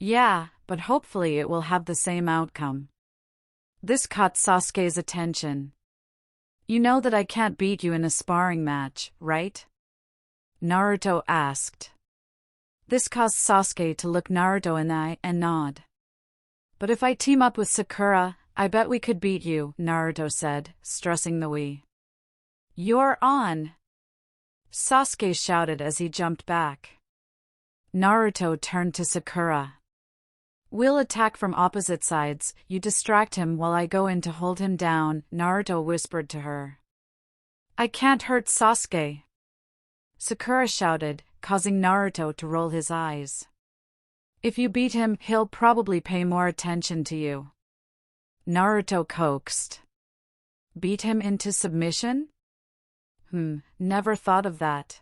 Yeah, but hopefully it will have the same outcome. This caught Sasuke's attention. You know that I can't beat you in a sparring match, right? Naruto asked. This caused Sasuke to look Naruto in the eye and nod. But if I team up with Sakura, I bet we could beat you, Naruto said, stressing the we. You're on! Sasuke shouted as he jumped back. Naruto turned to Sakura. We'll attack from opposite sides, you distract him while I go in to hold him down, Naruto whispered to her. I can't hurt Sasuke. Sakura shouted, causing Naruto to roll his eyes. If you beat him, he'll probably pay more attention to you. Naruto coaxed. Beat him into submission? Never thought of that.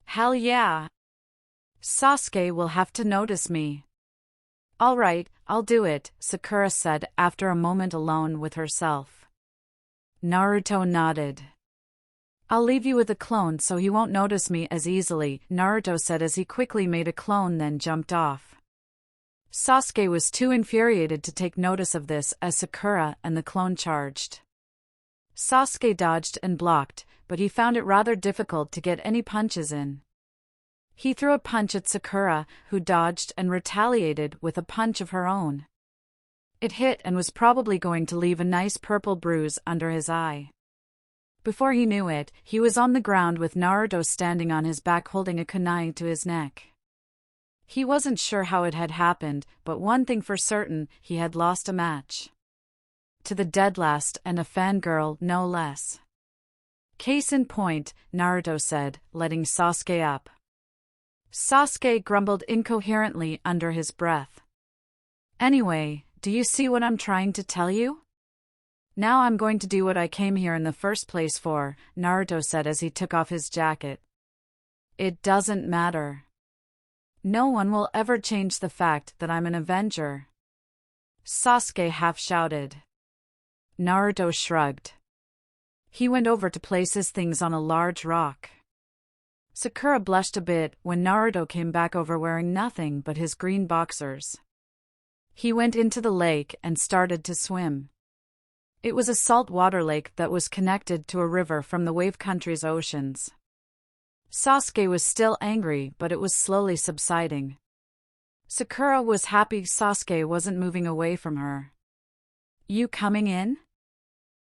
Hell yeah. Sasuke will have to notice me. All right, I'll do it, Sakura said after a moment alone with herself. Naruto nodded. I'll leave you with a clone so he won't notice me as easily, Naruto said as he quickly made a clone then jumped off. Sasuke was too infuriated to take notice of this as Sakura and the clone charged. Sasuke dodged and blocked, but he found it rather difficult to get any punches in. He threw a punch at Sakura, who dodged and retaliated with a punch of her own. It hit and was probably going to leave a nice purple bruise under his eye. Before he knew it, he was on the ground with Naruto standing on his back holding a kunai to his neck. He wasn't sure how it had happened, but one thing for certain, he had lost a match. To the dead last and a fangirl no less. Case in point, Naruto said, letting Sasuke up. Sasuke grumbled incoherently under his breath. Anyway, do you see what I'm trying to tell you? Now I'm going to do what I came here in the first place for, Naruto said as he took off his jacket. It doesn't matter. No one will ever change the fact that I'm an Avenger. Sasuke half shouted. Naruto shrugged. He went over to place his things on a large rock. Sakura blushed a bit when Naruto came back over wearing nothing but his green boxers. He went into the lake and started to swim. It was a saltwater lake that was connected to a river from the Wave Country's oceans. Sasuke was still angry, but it was slowly subsiding. Sakura was happy Sasuke wasn't moving away from her. You coming in?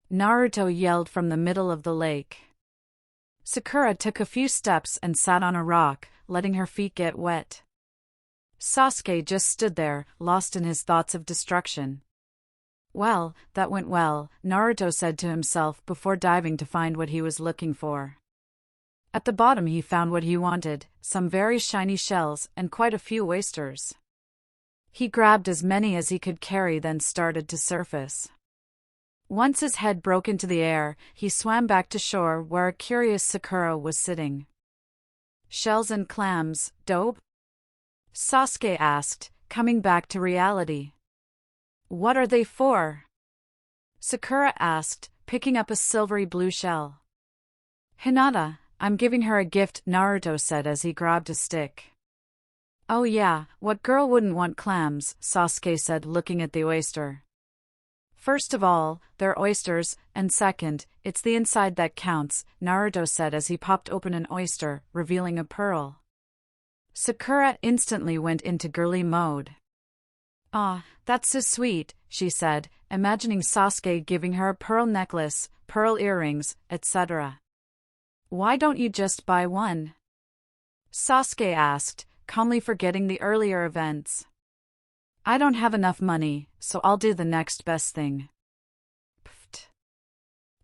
Naruto yelled from the middle of the lake. Sakura took a few steps and sat on a rock, letting her feet get wet. Sasuke just stood there, lost in his thoughts of destruction. Well, that went well, Naruto said to himself before diving to find what he was looking for. At the bottom he found what he wanted, some very shiny shells and quite a few oysters. He grabbed as many as he could carry, then started to surface. Once his head broke into the air, he swam back to shore where a curious Sakura was sitting. "Shells and clams, dope?" Sasuke asked, coming back to reality. "What are they for?" Sakura asked, picking up a silvery blue shell. "Hinata, I'm giving her a gift," Naruto said as he grabbed a stick. "Oh yeah, what girl wouldn't want clams?" Sasuke said, looking at the oyster. "First of all, they're oysters, and second, it's the inside that counts," Naruto said as he popped open an oyster, revealing a pearl. Sakura instantly went into girly mode. "Ah, that's so sweet," she said, imagining Sasuke giving her a pearl necklace, pearl earrings, etc. "Why don't you just buy one?" Sasuke asked, calmly forgetting the earlier events. "I don't have enough money, so I'll do the next best thing." Pfft.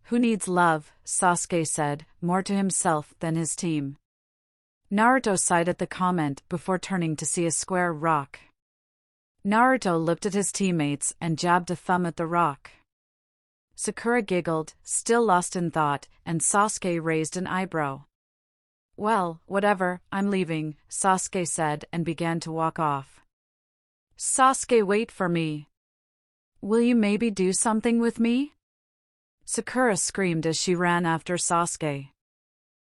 "Who needs love?" Sasuke said, more to himself than his team. Naruto sighed at the comment before turning to see a square rock. Naruto looked at his teammates and jabbed a thumb at the rock. Sakura giggled, still lost in thought, and Sasuke raised an eyebrow. "Well, whatever, I'm leaving," Sasuke said and began to walk off. "Sasuke, wait for me. Will you maybe do something with me?" Sakura screamed as she ran after Sasuke.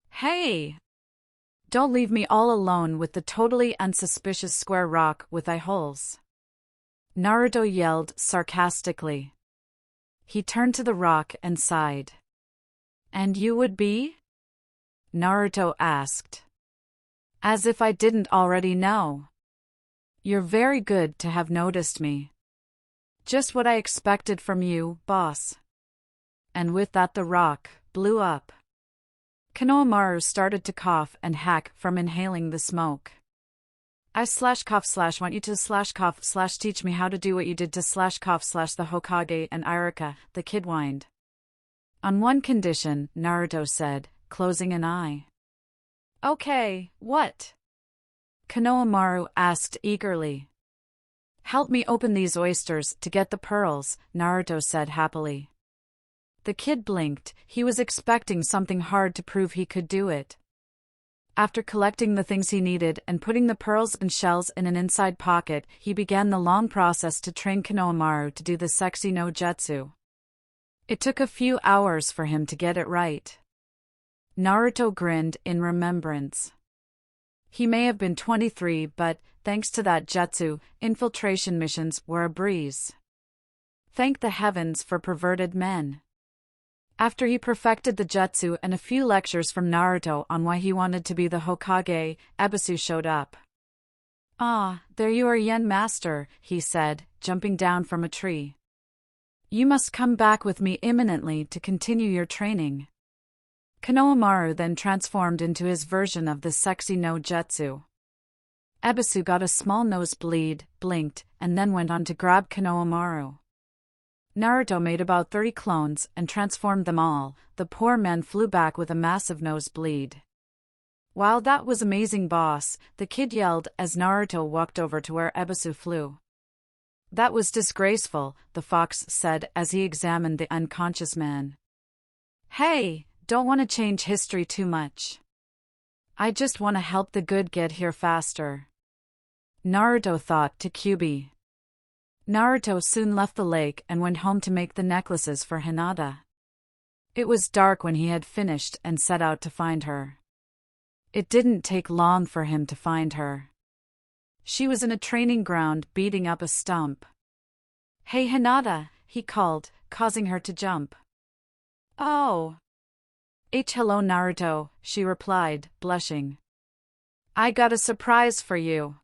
"Hey! Don't leave me all alone with the totally unsuspicious square rock with eye holes," Naruto yelled sarcastically. He turned to the rock and sighed. "And you would be?" Naruto asked. "As if I didn't already know. You're very good to have noticed me. Just what I expected from you, boss." And with that the rock blew up. Konohamaru started to cough and hack from inhaling the smoke. "I/cough/ want you to /cough/ teach me how to do what you did to /cough/ the Hokage and Irika," the kid whined. "On one condition," Naruto said, closing an eye. "Okay, what?" Konohamaru asked eagerly. "Help me open these oysters to get the pearls," Naruto said happily. The kid blinked. He was expecting something hard to prove he could do it. After collecting the things he needed and putting the pearls and shells in an inside pocket, he began the long process to train Konohamaru to do the sexy no jutsu. It took a few hours for him to get it right. Naruto grinned in remembrance. He may have been 23, but, thanks to that jutsu, infiltration missions were a breeze. Thank the heavens for perverted men. After he perfected the jutsu and a few lectures from Naruto on why he wanted to be the Hokage, Ebisu showed up. "Ah, there you are, Yen Master," he said, jumping down from a tree. "You must come back with me imminently to continue your training." Konohamaru then transformed into his version of the sexy no jutsu. Ebisu got a small nosebleed, blinked, and then went on to grab Konohamaru. Naruto made about 30 clones and transformed them all. The poor man flew back with a massive nosebleed. "Wow, that was amazing, boss," the kid yelled as Naruto walked over to where Ebisu flew. "That was disgraceful," the fox said as he examined the unconscious man. "Hey! Don't want to change history too much. I just want to help the good get here faster," Naruto thought to Kyuubi. Naruto soon left the lake and went home to make the necklaces for Hinata. It was dark when he had finished and set out to find her. It didn't take long for him to find her. She was in a training ground beating up a stump. "Hey Hinata," he called, causing her to jump. "Oh. Hello Naruto," she replied, blushing. "I got a surprise for you,"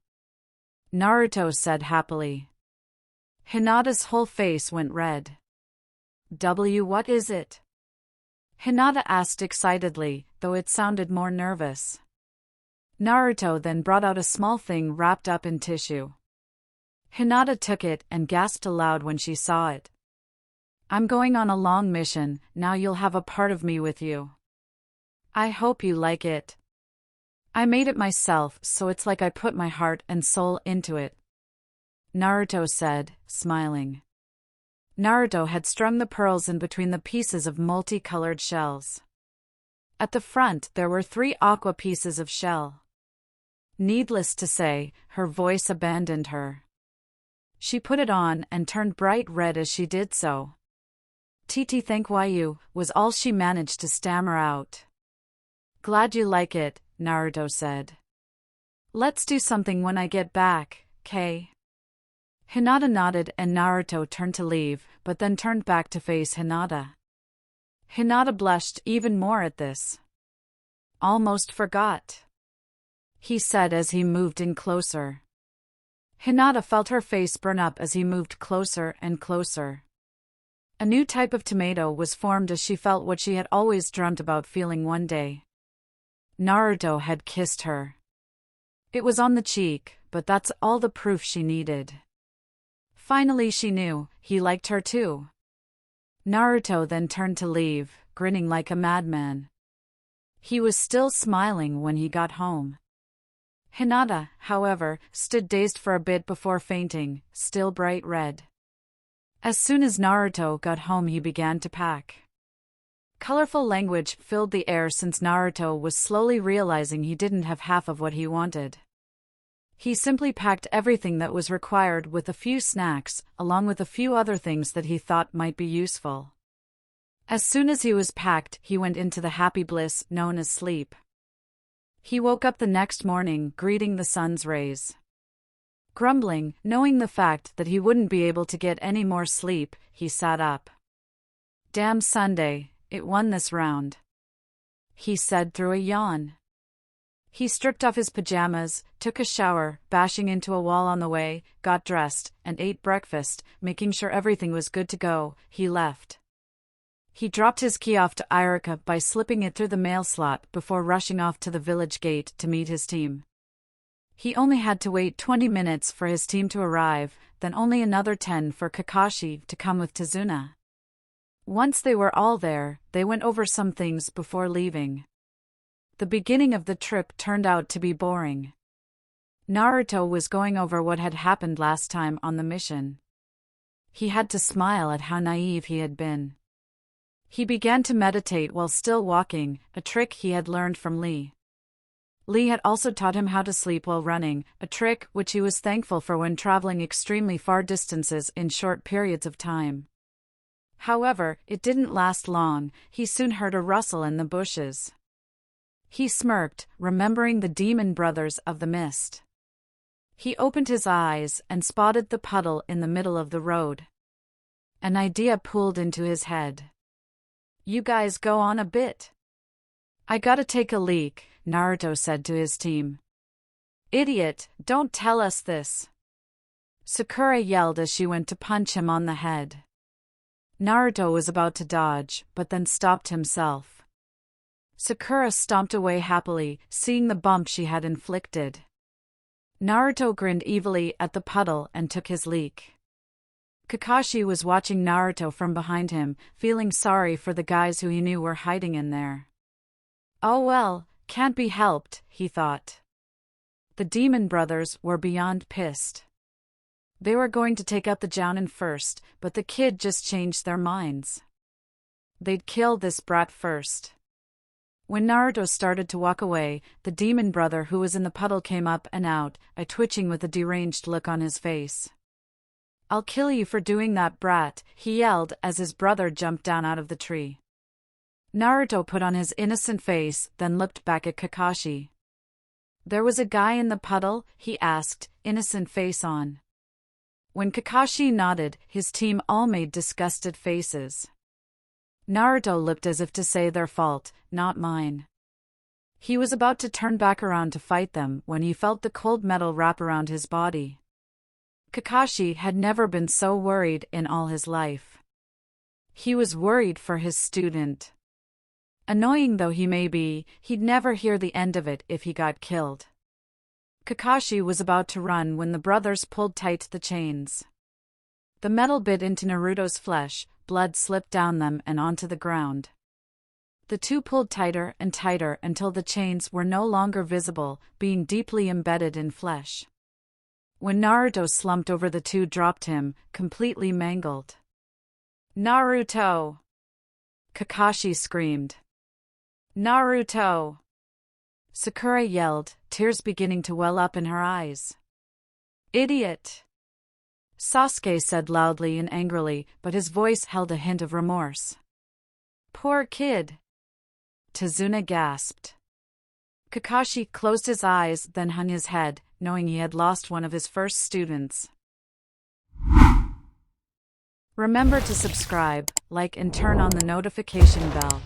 Naruto said happily. Hinata's whole face went red. What is it?" Hinata asked excitedly, though it sounded more nervous. Naruto then brought out a small thing wrapped up in tissue. Hinata took it and gasped aloud when she saw it. "I'm going on a long mission, now you'll have a part of me with you. I hope you like it. I made it myself, so it's like I put my heart and soul into it." Naruto said, smiling. Naruto had strung the pearls in between the pieces of multicolored shells. At the front there were 3 aqua pieces of shell. Needless to say, her voice abandoned her. She put it on and turned bright red as she did so. "TT thank you," was all she managed to stammer out. "Glad you like it," Naruto said. "Let's do something when I get back, Kay?" Hinata nodded and Naruto turned to leave, but then turned back to face Hinata. Hinata blushed even more at this. "Almost forgot," he said as he moved in closer. Hinata felt her face burn up as he moved closer and closer. A new type of tomato was formed as she felt what she had always dreamt about feeling one day. Naruto had kissed her. It was on the cheek, but that's all the proof she needed. Finally she knew, he liked her too. Naruto then turned to leave, grinning like a madman. He was still smiling when he got home. Hinata, however, stood dazed for a bit before fainting, still bright red. As soon as Naruto got home he began to pack. Colorful language filled the air since Naruto was slowly realizing he didn't have half of what he wanted. He simply packed everything that was required with a few snacks, along with a few other things that he thought might be useful. As soon as he was packed, he went into the happy bliss known as sleep. He woke up the next morning, greeting the sun's rays. Grumbling, knowing the fact that he wouldn't be able to get any more sleep, he sat up. "Damn Sunday, it won this round," he said through a yawn. He stripped off his pajamas, took a shower, bashing into a wall on the way, got dressed, and ate breakfast, making sure everything was good to go. He left. He dropped his key off to Irika by slipping it through the mail slot before rushing off to the village gate to meet his team. He only had to wait 20 minutes for his team to arrive, then only another 10 for Kakashi to come with Tazuna. Once they were all there, they went over some things before leaving. The beginning of the trip turned out to be boring. Naruto was going over what had happened last time on the mission. He had to smile at how naive he had been. He began to meditate while still walking, a trick he had learned from Lee. Lee had also taught him how to sleep while running, a trick which he was thankful for when traveling extremely far distances in short periods of time. However, it didn't last long. He soon heard a rustle in the bushes. He smirked, remembering the demon brothers of the mist. He opened his eyes and spotted the puddle in the middle of the road. An idea pulled into his head. "You guys go on a bit. I gotta take a leak," Naruto said to his team. "Idiot, don't tell us this." Sakura yelled as she went to punch him on the head. Naruto was about to dodge, but then stopped himself. Sakura stomped away happily, seeing the bump she had inflicted. Naruto grinned evilly at the puddle and took his leak. Kakashi was watching Naruto from behind him, feeling sorry for the guys who he knew were hiding in there. "Oh well, can't be helped," he thought. The demon brothers were beyond pissed. They were going to take out the Jounin first, but the kid just changed their minds. They'd kill this brat first. When Naruto started to walk away, the demon brother who was in the puddle came up and out, twitching with a deranged look on his face. "I'll kill you for doing that, brat," he yelled as his brother jumped down out of the tree. Naruto put on his innocent face, then looked back at Kakashi. "There was a guy in the puddle?" he asked, innocent face on. When Kakashi nodded, his team all made disgusted faces. Naruto looked as if to say their fault, not mine. He was about to turn back around to fight them when he felt the cold metal wrap around his body. Kakashi had never been so worried in all his life. He was worried for his student. Annoying though he may be, he'd never hear the end of it if he got killed. Kakashi was about to run when the brothers pulled tight the chains. The metal bit into Naruto's flesh, blood slipped down them and onto the ground. The two pulled tighter and tighter until the chains were no longer visible, being deeply embedded in flesh. When Naruto slumped over, the two dropped him, completely mangled. Naruto! Kakashi screamed. Naruto! Sakura yelled, tears beginning to well up in her eyes. Idiot! Sasuke said loudly and angrily, but his voice held a hint of remorse. Poor kid! Tazuna gasped. Kakashi closed his eyes, then hung his head, knowing he had lost one of his first students. Remember to subscribe, like, and turn on the notification bell.